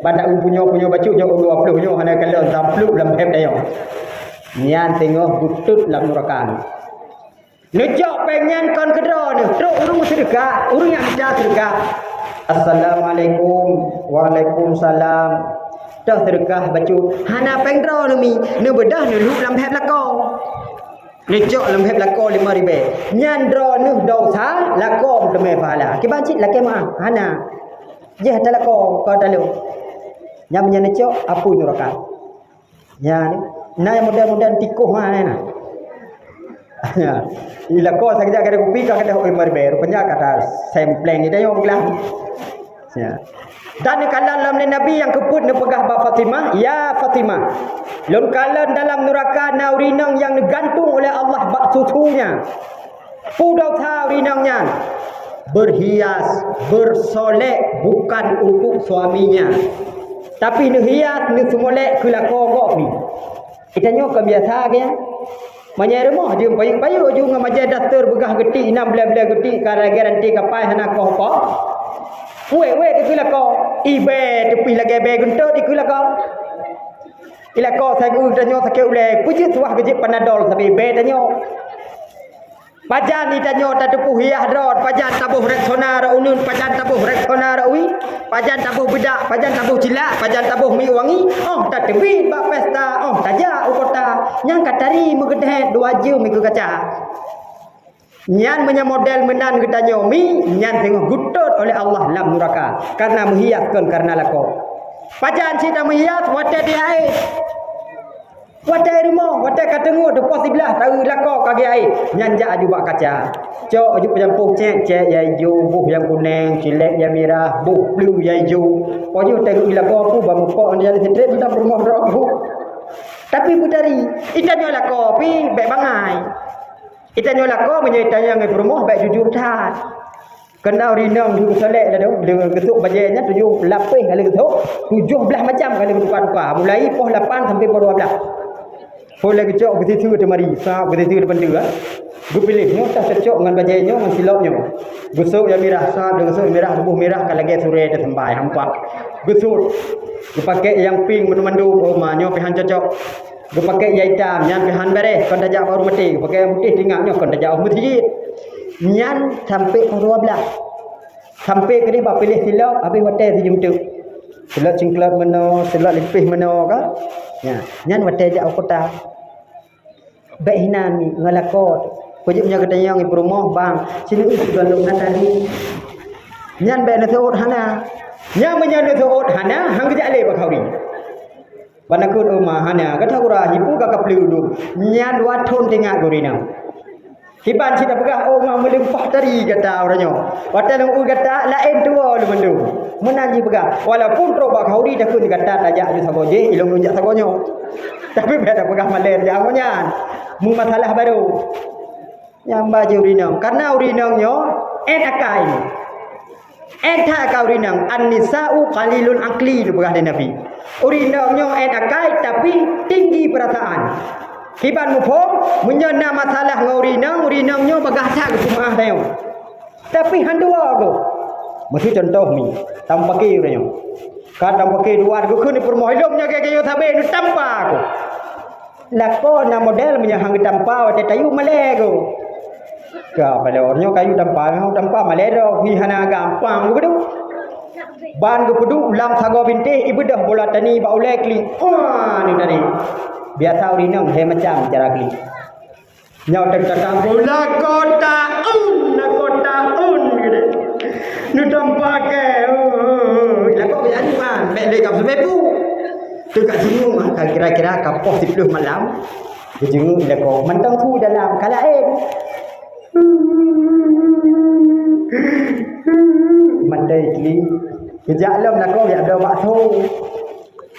banda punyo baju jo 20 punyo hana kalau sampluk lembek dayo nian tengok butut lam nurakan nejok pengen kon kedro ni truk urung sedekah urung yang ada sedekah assalamualaikum waalaikumsalam dah sedekah baju hana pengdro ni ni bedah ni lu lembek lako nejok lembek lako 5,000 nyandro nuh dosa lako demi pahala kibancit laki maaf hana je hata lako kau talu nyam nejok apu neraka nya ni yang mudah-mudahan tikuh mana ya lako sakja kada kupi ka kada 5,000 rupanya kata sampling ni dah yang belah ya dan kalan dalam Nabi yang keput ni pegah ba Fatimah ya Fatimah lun kalan dalam neraka naurinang yang digantung oleh Allah bak susunya pudau taurinangnya berhias bersolek bukan untuk suaminya tapi ni hias ni semolek ke lakogok ni kita nyo kebiasa ke manya rumah dia payu ju ngam aja daster begah geti 16 geti kara garanti kapai hana ko ko we ke lako ibe tepi lagi be gunto di kulako ilako saya gu danyo sakit ule puji suah gejip panadol sabi be danyo Pajan ni tanyo tak tepuh hiah drot, pajan tabuh reksona ra unun, pajan tabuh reksona ra uwi, pajan tabuh bedak, pajan tabuh cilak, pajan tabuh mi wangi. Oh tak tebit bak pesta, oh tajak ukota. Nyang katari megedhet dua je mi kaca. Nyan punya model menan kita nyomi, nyan tengok gutut oleh Allah lam neraka karena menghiaskan karena lako. Pajan cita menghias wadah di air. Wadah rumah, wadah katengu depan sebelah tahu lako kaki air. Nyanjak juga kaca. Cok aju pencampur cek yang hijau, buh yang kuning, cilek yang merah, buh blue yang hijau. Pokoknya tengok lako aku bang pok dia di straight sudah rumah aku. Tapi putari, itanyo lako pi baik bangai. Itanyo lako menjadi yang rumah baik jujur tat. Kena rinang dulu selek dah tu. Dia ketuk bajiannya 7 lapis kali ketuk. 17 macam kali tukar-tukar. Mulai pos 8 sampai pos 12. Pos lagi cok ke situ dia mari. Sahab ke situ depan dia. Gue pilih ni tak cocok dengan bajiannya dengan silapnya. Gusuk yang merah sahab dengan gusuk merah tubuh merah kalau lagi sore dia sampai hampak. Gusuk. Gue pakai yang pink mandu-mandu rumahnya pihan cocok. Gue pakai yang hitam yang pihan beres kon tajak baru mati. Pakai yang putih tinggalnya kon tajak masjid. Nyan sampai pos 12. Sampai ke dia bak pilih silap habis hotel tu jumpa. Silap cingklap mana, silap lipis mana kan? Ya, nyan hotel jak kota. Baik hinan ni ngalakot. Pojok punya katanya yang ibu rumah bang, sini sudah luk tadi. Nyan baik nak seot hana. Nyan menyan seot hana, hang kerja le bakauri. Banakut rumah hana, kata ura hipu kakak peluru. Nyan waton tengah gorina. Hiban sida pegah orang melimpah tadi kata orangnya. Hotel yang kata lain tua lu mendu. Menanji pegah. Walaupun robak hauri dah kun kata tajak ju sagoje, ilung lunjak sagonyo. Tapi beda pegah malen jangannya. Mung masalah baru. Yang baju urinang. Karena urinangnya akai. Tak kau urinang. An-nisa'u qalilun aqli lu pegah dari Nabi. Urinangnya akai tapi tinggi perasaan. Hiban mufum menyana masalah ngurinangnya bagasa ke rumah dia. Tapi handua aku. Mesti contoh ni, tanpa ke orangnya. Kadang pakai luar aku ni permoh hidupnya kayak sabe ni tanpa aku. Lako na model punya hang tanpa wate tayu male aku. Ka pada orangnya kayu tanpa hang tanpa male ro hi hana gampang begitu. Ban ku pedu ulam sago binte ibu dah bola tani ba ulek li. Wah ni tadi. Biasa urinam he macam cara kli. Nyau tak cakap bola kota gitu. Nu tampak ke. Lakok berani man, mek lekap sebebu. Tu kat sini mah kira-kira kapok 10 malam. Berjenguk lakok mentang tu dalam kalain. Mandai kli. Kejak alam lakok ya ada bakso.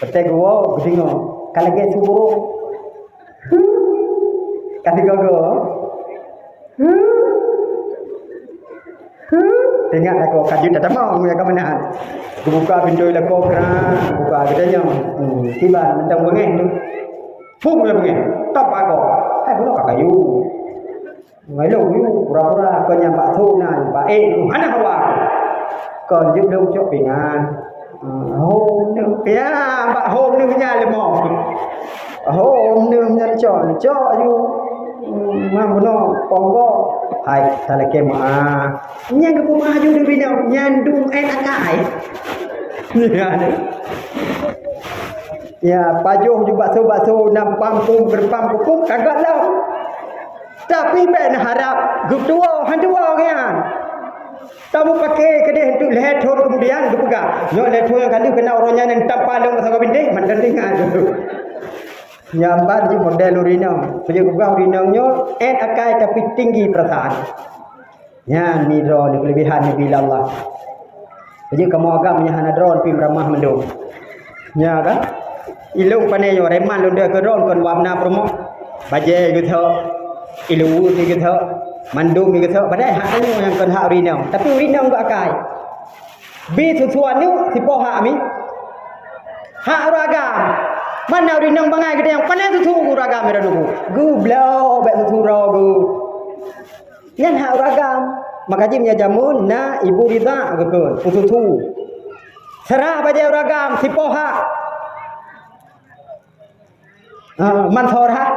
Petai gua tengok. Kalau dia subuh, kasih gogo, tengok aku kaji tak mau mereka mana. Buka pintu aku kerana buka gedenya, tiba mentang bengeng tu, pun bengeng, tak aku, belum kayu, ngayu pura-pura kau nyampak tu nak, mana hawa, kau jump dong cok pingan. Hôm nữa ya bạn hôm nữa nhà lên mỏ hôm nữa nhân cho you mà nó còn có hai ta là kem à nhanh cái bông ayu đi nào nhanh đun em ăn cải ya pajuh juga bakso nampam pum berpam kupuk kagak lah tapi ben harap grup dua handua kan. Tamu pakai kedai untuk lihat thor kemudian tu pegang. Nyok lihat thor kali kena orangnya nan tampa long pasal binte mandan dengar tu. Nyambar je model urinang. Punya pegang urinangnya akai tapi tinggi perasaan. Ya ni drone kelebihan Nabi Allah. Jadi kamu agak punya hana drone pi ramah mendung. Ya kan? Ilung panai yo reman londa ke drone kon warna promo. Baje gitu. Ilu gitu. Mandum ni kata padahal hak ni yang kon hak urinang tapi urinang gak akai bi tuan ni si poh hak mi hak ragam mana urinang bangai gede yang panen tu ragam era dulu gu blau bek tu gu yang hak ragam maka jimnya jamun na ibu ridha gekun tu serah baje ragam si poh hak man thor hak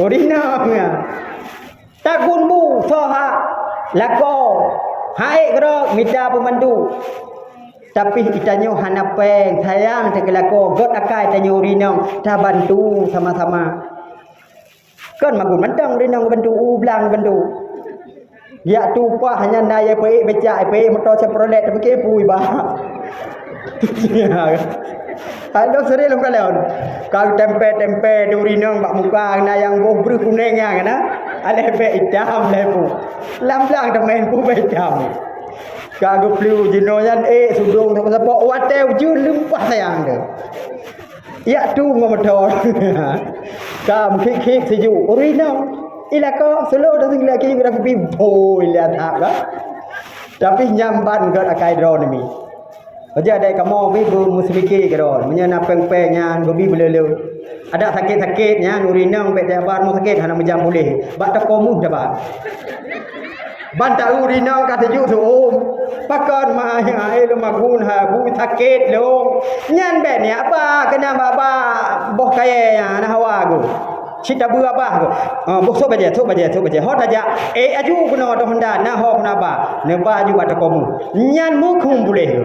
urinang ya takun bu soha lako hai gero minta pemandu tapi itanyo hanapeng sayang tegelako god akai tanyo rinong ta bantu sama-sama kan magun mentang rinong bantu ublang bantu ya tu pa hanya naya pe beca pe motor Chevrolet tapi pui ba Halo seri lom kalian. Kau tempe durinong bak muka na yang boh bru kuning yang na. Ale be hitam lepu. Lam-lam temen pu be hitam. Kau flu jinoyan sudung tu sebab watew jun lumpah sayang tu. Ya tu ngomotor. Kam kik sejuk urinong. Ila ko selo dah tinggal lagi berapa pi boy lihat apa. Tapi nyamban kat akai drone ni. Baca ada kamu bi musbiki kero, menyana peng-pengnya gobi belelu. Ada sakit-sakitnya urinong be bar mau sakit hana menjam boleh. Bak tak komu dah. Banta urinong kata ju tu pakon ma ai lu magun ha bu sakit lo. Nyan be ni apa kena baba boh kaya na hawa go. Cita bu apa go. Boh so baje. Hot aja aju kuno to honda na ho na ba. Ne ba ju bata komu. Nyan mu kum boleh.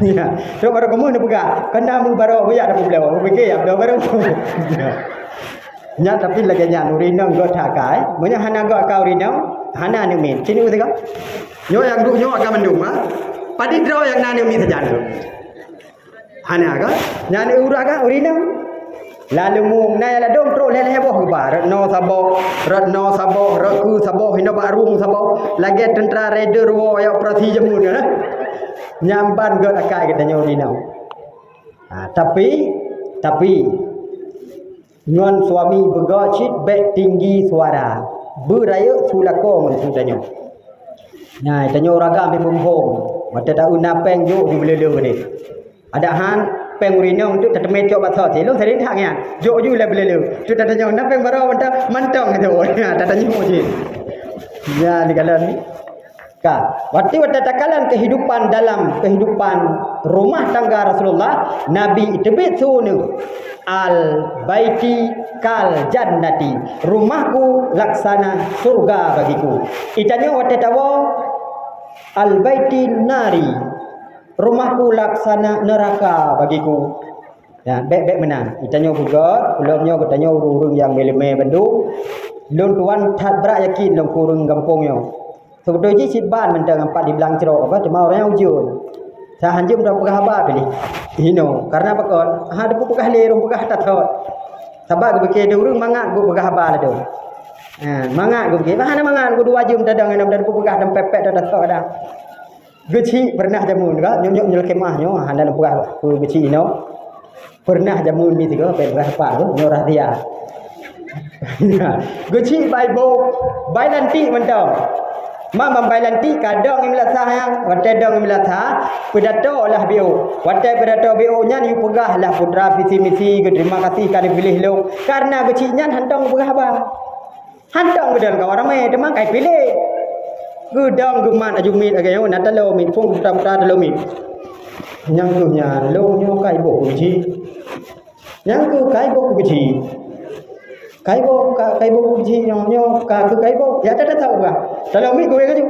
Ya, so baru kamu ni buka. Kena mu baru ya ada problem. Fikir ya baru. Nya tapi lagi nya urinong go thakai. Munya hana go kau urinong, hana ni min. Sini usah. Nyo yang du nyo agak mendung ah. Padi draw yang nani mi saja tu. Hana go. Nya ni ura ga urinong. Lalu mung na la dong tro le boh ba. Ratno sabo, raku sabo, hino barung sabo. Lagi tentara raider wo ya operasi jamun ya. Nyamban god akai kita nyorinau. Tapi ngon suami begocit baik tinggi suara beraya sulako mensudanyo. Nah, tanyo raga ambil bumbung. Mata tak una peng jo di belelu ni. Ada han peng urinong tu tak mencok basah ti. Lu sering tak ya. Jo ju le belelu. Tu tak tanyo na peng baro mantong tu. Tak tanyo je. Ya di kalan ni. Waktu takalan kehidupan dalam kehidupan rumah tangga Rasulullah, Nabi tebit sunu al baiti kal jannati, rumahku laksana surga bagiku. Itanya waktu tahu al baiti nari, rumahku laksana neraka bagiku. Ya, baik menang. Itanya juga, belumnya katanya urung yang meleme bendu. Lun tuan tak berak yakin dalam kurung kampungnya. Sebetulnya si ban mentang empat di belang cerok apa cuma orang yang ujun. Saya hanjum dah pegah apa pilih. Hino karena apa kon? Ada pegah lerung pegah tak tahu. Sabak gue berkira urung mangat gue pegah apa lah tu. Mangat gue berkira. Mana mangat gue dua jam dadang enam dan pegah dan pepek dah tahu dah. Geci pernah jamun juga nyok nyok kemahnya. Anda nak pegah gue geci ino. Pernah jamun ni tiga pegah apa tu nyorah dia. Geci bai nanti mentang. Mama bailanti kadang imla sayang wate dong imla sa pedato lah bio wate pedato bio nyan yu pegah lah putra visi misi ke terima kasih kali pilih lo karena beci nyan hantong pegah ba hantong bedan ka ramai demang kai pilih gudang guman ajumin agayo natalo min fung putra talo min nyang tu nya lo nyo kai bo beci nyang tu kai bo beci kai bo beci nyo ka tu kai bo ya tak tahu ba dalam mi gue kan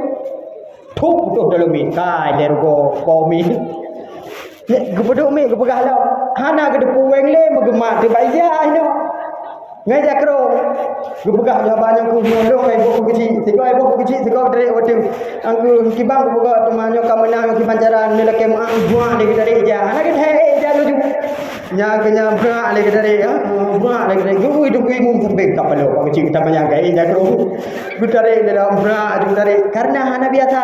thuk tu dalam mi kai der ko mi ne gue peduk mi gue pegah lah hana ke depu weng le magemat di baya ino ngai jakro gue pegah ya banyak ku nyolo kai bo kecil tiga dari hotel angku kibang gue pegah temannya kamana kiban cara ni leke ma buah de dari ja hana ke he ja lu nya kenya bra le dari bra le dari gue hidup gue mum sampai kapalo pak kecil kita banyak kai jakro gue dari dalam bra dari karena hana biasa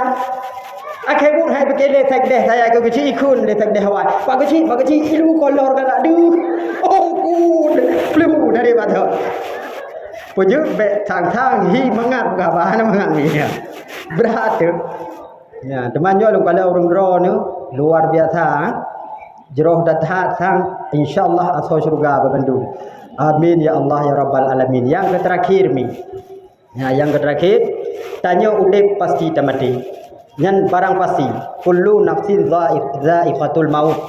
akhir pun hai bekele tak deh saya ke kecil ikun le tak deh hawa pak kecil ilu kolor kan aduh ku flu dari batu pujuk be tang hi mangat ga bahana mangat ni berat tu ya teman yo kalau orang ro ni luar biasa jeroh dathat sang insyaallah asal surga bebendu amin ya Allah ya rabbal alamin yang terakhir mi ya yang terakhir tanya udip pasti tamati nyan barang pasti kullu nafsin dha'iqatul maut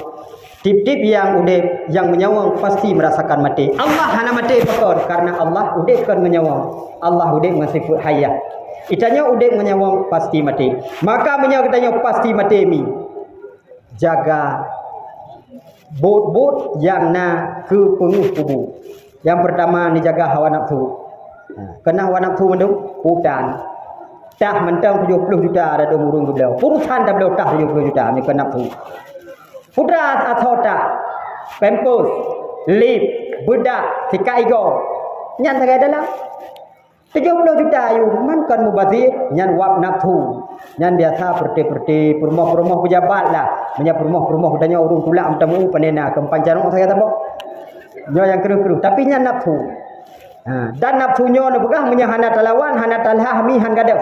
Tip-tip yang udip, yang menyawang pasti merasakan mati. Allah hana mati pakon karena Allah udip kan menyawang. Allah udip masifut hayah. Itanya udip menyawang pasti mati. Maka menyawang kitanya pasti mati mi. Jaga bot-bot yang na ke penguh kubu. Yang pertama ni jaga hawa nafsu. Kena hawa nafsu menduk hutan. Dah mentang 70 juta ada murung beliau. Urusan dah beliau dah 70 juta ni kena nafsu. Pudras atau tak pampers, lip, bedak, sikat ego. Nyan sagai dalam 70 juta ayu man kan mubazir nyan wap nafsu. Nyan biasa perti-perti permoh-permoh pejabat lah. Punya permoh-permoh udahnya urung tulak mentamu panena kempancaran saya tahu. Nyo yang keruh-keruh tapi nyan nafsu. Dan nafsunyo ni begah menyah hana talawan, hana talhah mi han gadau.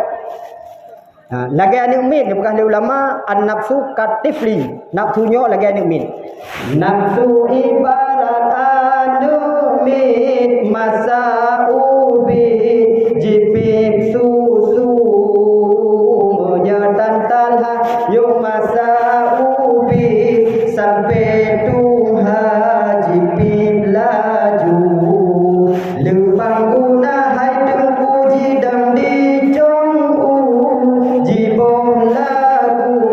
Lagi ane umin ni bukan ulama an-nafsu katifli. Nafsunyo lagi ane umin. Nafsu ibarat anu min masa ubi jipit susu menyatan talha yung masa ubi sampai tuha jipit laju lubang guna hai tengku jidam di jongku jibong lagu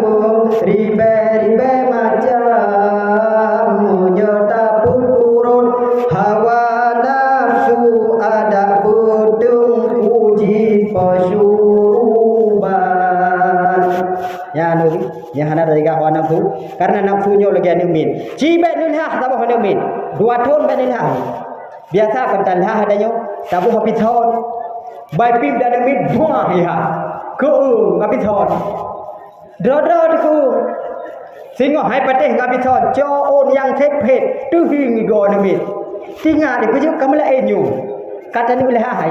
ribe-ribe macam menyata pun turun hawa nafsu ada bedung uji pesyuban. Ya nubi, yang hana dari hawa nafsu karena nafsunya lagi ane min. Cibek nilhah tabah ane min. 2 tahun ben nilhah. Biasa kan talhah adanya tabuh habis tahun. Bai pip dan min dua ya. Keung habis tahun. Dro-dro di keung. Singo hai pateh habis tahun. Jo on yang tek pet tu hing go na min. Tinga di kujuk kamala enyu. Kata ni boleh hai.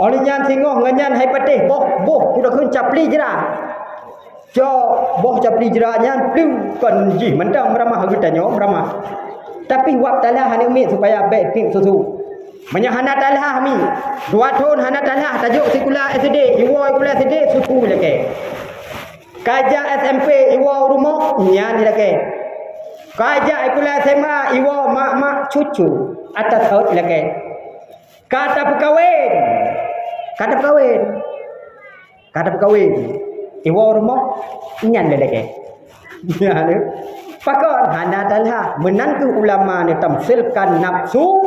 Oli nyan singo nganyan hai pateh boh udah kun capli jera. Jo boh capli jera nyan pliu kan ji mentang meramah getanyo meramah. Tapi wak talah hana mi supaya baik ping susu. Manya hana talah mi. 2 tahun hana talah tajuk sekolah SD, iwa sekolah SD suku leke. Kaja SMP iwa rumah nyan leke. Kaja sekolah SMA iwa mak cucu atas haut leke. Kata perkawin. Iwa rumah nyan leke. Ya ni. Pakon hana talha menantu ulama ni tamsilkan nafsu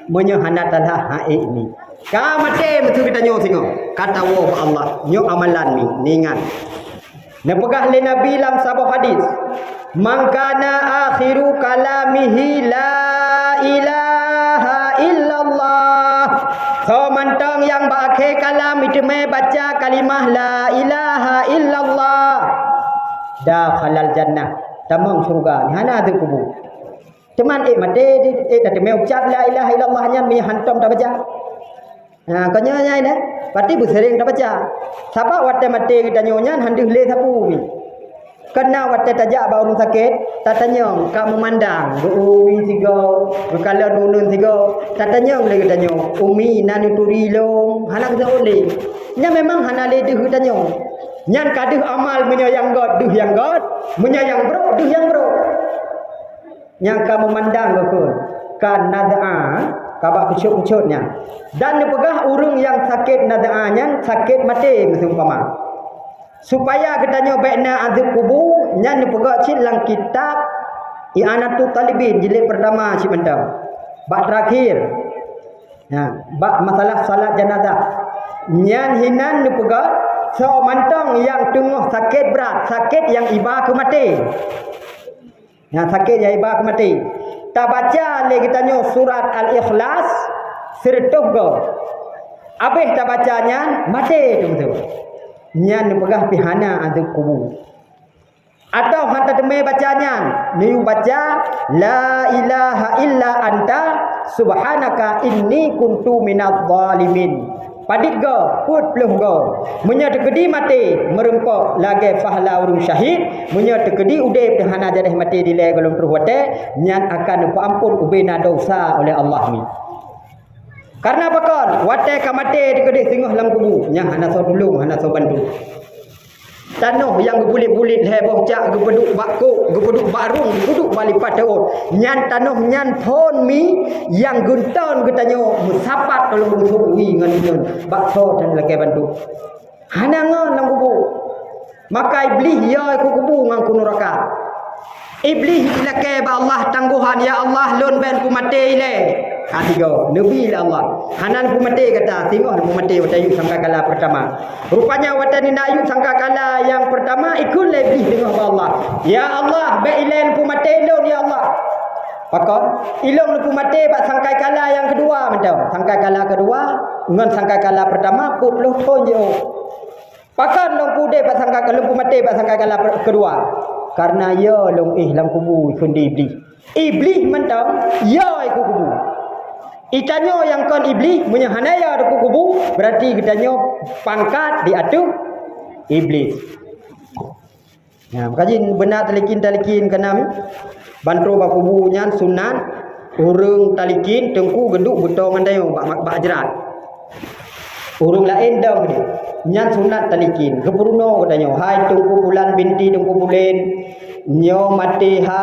menyahana talha haik ni. Ka mate betul kita nyo singo. Kata Allah nyo amalan ni ningan. Nepegah le Nabi lam sabah hadis. Man kana akhiru kalamihi la ilaha illallah. So mantang yang berakhir kalam itu baca kalimah la ilaha illallah. Dah halal jannah tamang surga ni hana ada kubu cuman made dah me ucap la ilaha illallah nya mi hantam dah baca kanya nya ina pati bu sering dah baca siapa watte mate kita nyonya handih le sapu mi kena watte tajak ba urung sakit tatanyong kamu mandang umi tiga berkala nunun tiga tatanyong le kita nyo umi nanu turilong hana kita oleh nya memang hana le deh kita nyo nyan kaduh amal menyayang God, duh yang God, menyayang bro, duh yang bro. Yang kamu memandang betul, kan nad'a, kabak kucut-kucutnya. Dan dipegah urung yang sakit nad'anya, sakit mati umpama. Supaya katanya baikna azab kubur, nyan dipegah cilang kitab I'anatul Talibin jilid pertama si mendam. Bab terakhir. Ya, bab masalah salat jenazah. Nyan hinan dipegah so mantang yang tengah sakit berat, sakit yang iba ke mati. Yang sakit yang iba ke mati. Tak baca le kita nyo surat Al-Ikhlas sertuh go. Habis tak bacanya mati tu betul. Nyan pegah pihana azab kubur. Atau hantar demi bacanya, ni baca la ilaha illa anta subhanaka inni kuntu minadh dhalimin. Padit go, put peluh go. Munya tekedi mati, merempok lagi fahla urung syahid. Munya tekedi udip dehana jadah mati dilai golong teruh wate, nyan akan ampun ubena dosa oleh Allah ni. Karena apa kon? Wate ka mati tekedi singoh lam kubu, nyang hana so dulung, hana so bantu. Tanuh yang berbulit-bulit heboh cak gebeduk bakuk geduk barung geduk balik padaon nyan tanah nyan pon mi yang gunton katanya musapat kalau rusuk wi ngan bakso dan lagi bantu hanangan nang kubu maka iblis ya ku kubu ngan neraka iblis lake ba Allah tangguhan ya Allah lon ben ku mati le tiga nabi Allah hanan ku mati kata tengok ku mati watayu sangkakala pertama rupanya watani nayu sangkakala yang pertama ikut iblis dengan Allah ya Allah be ilen ku mati lon ya Allah pakon ilong ku mati bak sangkakala yang kedua macam sangkakala kedua ngan sangkakala pertama ku puluh ton je pakon long ku de bak sangkakala ku mati bak sangkakala kedua karena ya long lang kubu ikut iblis mentang ya ikut kubu itanyo yang kon iblis menyahanaya deku kubu berarti kitanya pangkat di atuh iblis. Ya, makanya benar talikin kenami bantro ba kubu nyan sunat urung talikin tengku genduk butong andayo bak jerat. Urung lain dah ni. Nyan sunat talikin kepuruno katanya hai tengku bulan binti tengku bulen nyo mati ha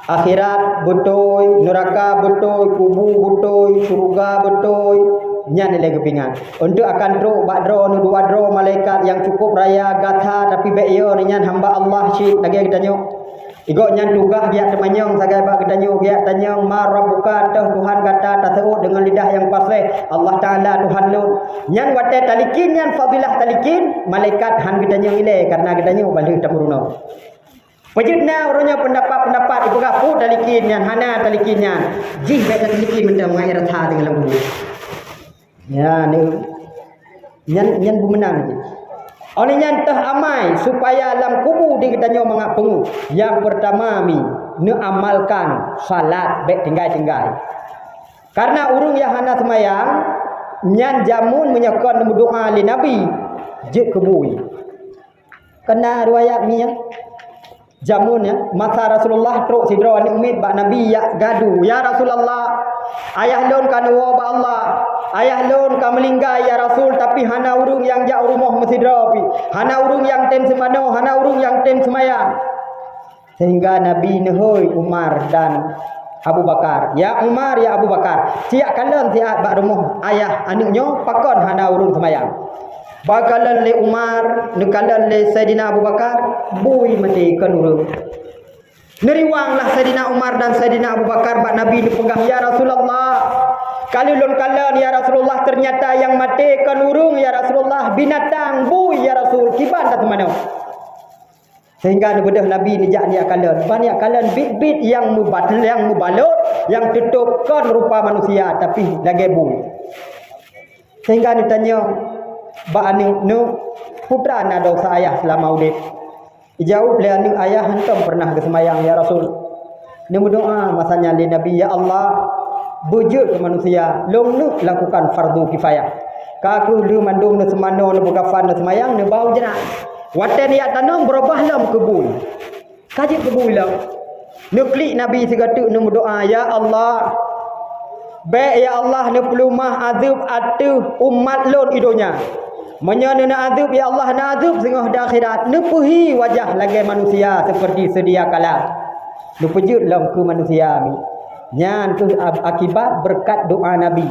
akhirat betul, neraka betul, kubur betul, surga betul. Nyan nilai kepingan. Untuk akan dro, bakdro, dua dro malaikat yang cukup raya gatha tapi beyo nyan hamba Allah syid lagi kita nyok. Igok nyan dugah dia temanyong sagai bak kita nyok dia tanyong ma rabbuka Tuhan kata tasawuf dengan lidah yang fasih Allah Taala Tuhan nun. Nyan wate talikin nyan fadilah talikin malaikat han kita nyok ile karena kita nyok balik temuruna. Pejutna orangnya pendapat ibu gapu talikin yang hana talikinnya jih baca talikin benda mengakhir tha dengan lembu ya ni nyan bumenang ni oleh nyan teh amai supaya dalam kubu di kitanya mengapengu yang pertama mi ne amalkan salat baik tinggal karena urung yang hana semayang nyan jamun menyekon doa li nabi je kebui kena riwayat mi ya jamun ya masa Rasulullah truk sidro ni umid bak nabi ya gadu ya Rasulullah ayah lon kan wa ba Allah ayah lon ka melinggai ya Rasul tapi hana urung yang jak rumah mesidro pi hana urung yang tem semano hana urung yang tem semayang sehingga nabi nehoi Umar dan Abu Bakar ya Umar ya Abu Bakar siak kalen siak bak rumah ayah anaknya pakon hana urung semayang bakalan le Umar nekalan le Saidina Abu Bakar bui mati kanurung neriwanglah Saidina Umar dan Saidina Abu Bakar bak Nabi dipegang ya Rasulullah kali lon kalan ya Rasulullah ternyata yang mati kanurung ya Rasulullah binatang bui ya Rasul kiban tak mana sehingga bedah Nabi ni jak dia kalan banyak kalan bit-bit yang mubalot yang tutupkan rupa manusia tapi lagi bui sehingga ditanya ba anu nu putra na dosa ayah selama urip jauh le anu ayah hentam pernah ke semayang ya Rasul ni berdoa masanya li nabi ya Allah bujud ke manusia long nu lakukan fardu kifayah ka aku lu mandum nu semano nu kafan nu semayang nu bau jena wate ni tanam berubah lam kebul kaji kebul lam nu klik nabi sigatu nu berdoa ya Allah baik ya Allah ni pelumah azab atuh umat lon idonya menyana azab ya Allah na azab sengah di akhirat nepuhi wajah lagi manusia seperti sedia kala nepejut lam ke manusia ni nyan tu akibat berkat doa nabi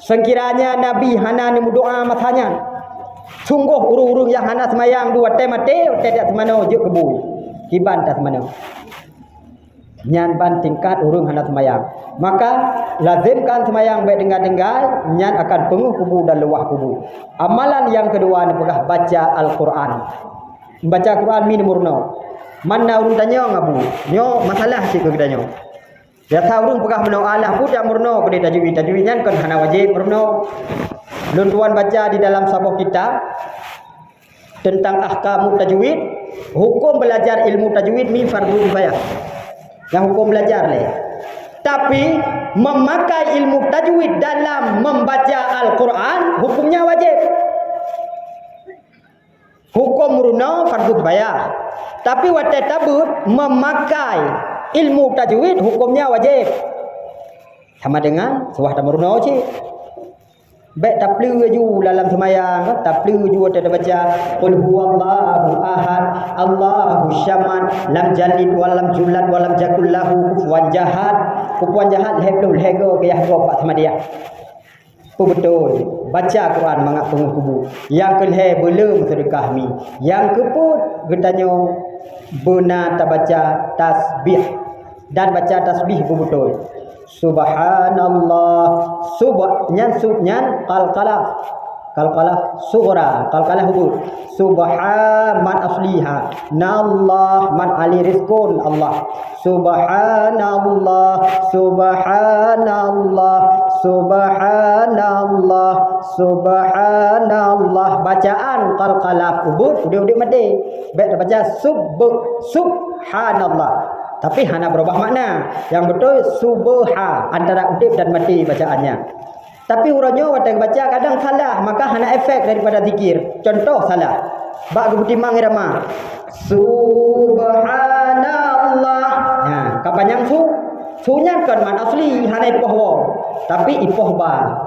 sekiranya nabi hana ni doa masanya sungguh urung-urung yang hana semayang dua mate tidak semano juk kebui kiban tak semano nyan ban tingkat urung hana semayang maka lazimkan semayang baik dengar-dengar nyan akan penguh kubu dan luah kubu amalan yang kedua ni pegah baca Al-Quran baca Quran mi nomor no mana urung tanya ngabu nyo masalah si ke kedanyo ya tahu urung pegah menau Allah budak murno ke tajwid nyan kan hana wajib murno lun tuan baca di dalam sebuah kitab tentang ahkam tajwid hukum belajar ilmu tajwid mi fardu kifayah yang hukum belajar le tapi memakai ilmu tajwid dalam membaca Al-Quran hukumnya wajib hukum muruna fardu kifayah tapi wate tabut memakai ilmu tajwid hukumnya wajib sama dengan suah muruna cik Baik tak perlu ju dalam sembahyang, tak perlu ju ada baca qul huwallahu ahad, Allahu samad, lam jalid wa lam julad wa lam jakul lahu kufuwan jahat. Kufuwan jahat hebul hego ke yah pak sama dia. Betul. Baca Quran mangak tengah kubu. Yang kelhe belum sedekah mi. Yang keput getanya benar tak baca tasbih dan baca tasbih betul. Subhanallah nyan qalqalah sughra qalqalah hubur subhan man asliha nallah man ali rizqun Allah subhanallah bacaan qalqalah hubur udah mati baik baca subhanallah. Tapi hana berubah makna. Yang betul subha antara udip dan mati bacaannya. Tapi urangnya waktu baca kadang salah, maka hana efek daripada zikir. Contoh salah. Bak gebutimang irama. Subhanallah. Nah, kapan yang sunya kan man asli hana ipoh wa. Tapi ipoh ba.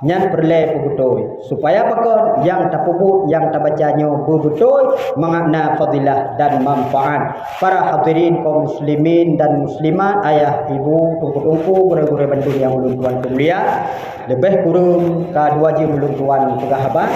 Nyan perle betul supaya pakon yang tak puput yang tak bacanya betul mengakna fadilah dan manfaat. Para hadirin kaum muslimin dan muslimat, ayah ibu tungku-tungku guru-guru Bandung yang ulun tuan mulia, lebih kurang kedua ji ulun tuan pegahabat.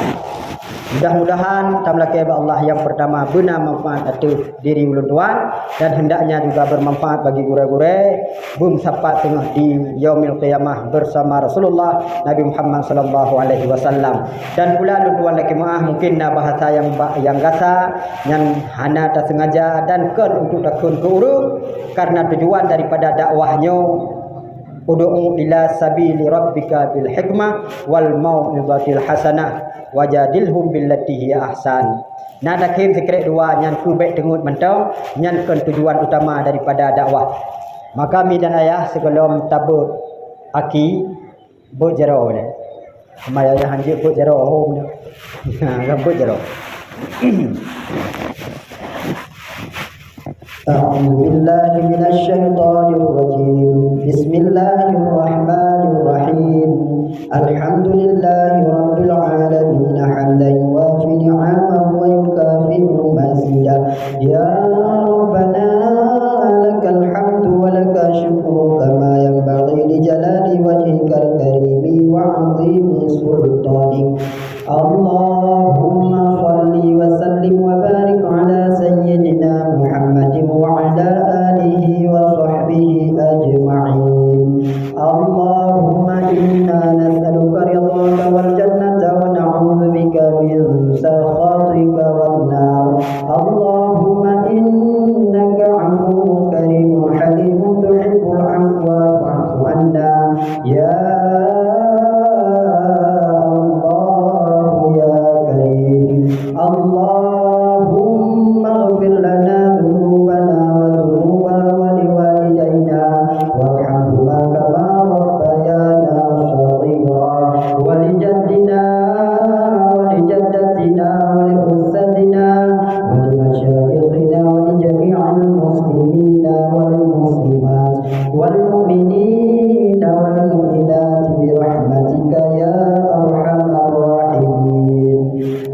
Mudah-mudahan tamlake Allah yang pertama benar manfaat atas diri ulun tuan dan hendaknya juga bermanfaat bagi gure-gure bum sapat tengah di yaumil qiyamah bersama Rasulullah Nabi Muhammad sallallahu alaihi wasallam. Dan pula ulun tuan laki maah mungkin bahasa yang gasa yang hana tak sengaja dan kan untuk takun ke urung karena tujuan daripada dakwahnya ud'u ila sabili rabbika bil hikmah wal mau'izatil hasanah wajadilhum billati hiya ahsan. Nada kim sekret dua nyan ku baik tengut mentong nyan kan tujuan utama daripada dakwah. Maka mi dan ayah sebelum tabut aki bot jero ni. Maya ayah hanjik bot jero home ni. Ha bot jero. أعوذ بالله من الشيطان الرجيم بسم الله الرحمن الرحيم الحمد لله رب العالمين حمدا يوافي نعمه ويكافئ مزيدا يا ربنا لك الحمد ولك الشكر كما ينبغي لجلال وجهك الكريم وعظيم سلطانك اللهم صل وسلم وبارك على سيدنا محمد وعلى آله وصحبه أجمعين اللهم إنا نسألك رضاك والجنة ونعوذ بك من سخطك والنار اللهم إنك عفو كريم حليم تحب العفو فاعف عنا يا اللهم اغفر لنا ذنوبنا وذنوب ولوالدينا وارحمهما كما ربيانا صغيرا ولجدنا ولجدتنا ولأساتنا ولمشايخنا ولجميع المسلمين والمسلمات والمؤمنين والمؤمنات برحمتك يا أرحم الراحمين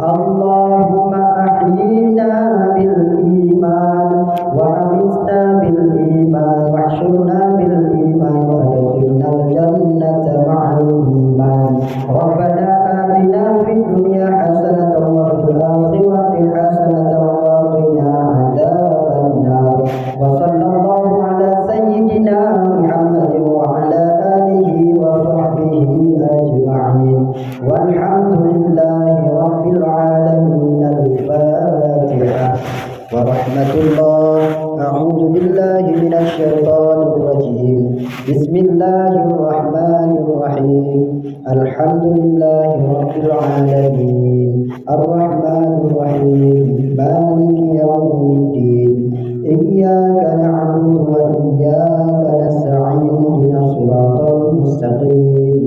اللهم أحيينا بالإيمان وأمتنا بالإيمان واحشرنا بالإيمان وادخلنا الجنة مع الإيمان ربنا آتنا في الدنيا حسنة وفي الآخرة حسنة وقنا عذاب النار وصلى الله على سيدنا محمد وعلى آله وصحبه أجمعين والحمد لله رب العالمين. الفاتحة. ورحمة الله. أعوذ بالله من الشيطان الرجيم. بسم الله الرحمن الرحيم. الحمد لله رب العالمين الرحمن الرحيم مالك يوم الدين إياك نعبد وإياك نستعين اهدنا الصراط المستقيم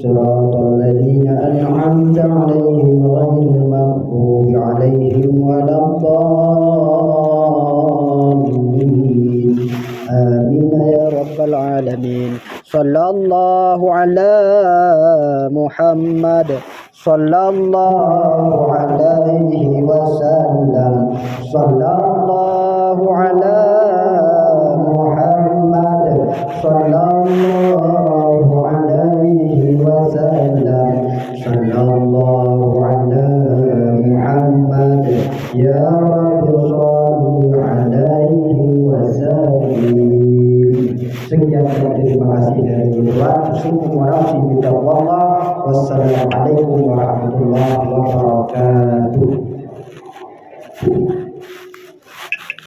صراط الذين أنعمت عليهم غير المغضوب عليهم ولا الضالين آمين يا رب العالمين. صلى الله على محمد Muhammad sallallahu alaihi wasallam. Sallallahu ala Muhammad sallallahu alaihi wasallam. Sallallahu ala Muhammad ya Rabbi salli alaihi wasallim. Sekian dan terima kasih dari Tuhan. Wassalamualaikum warahmatullahi wabarakatuh.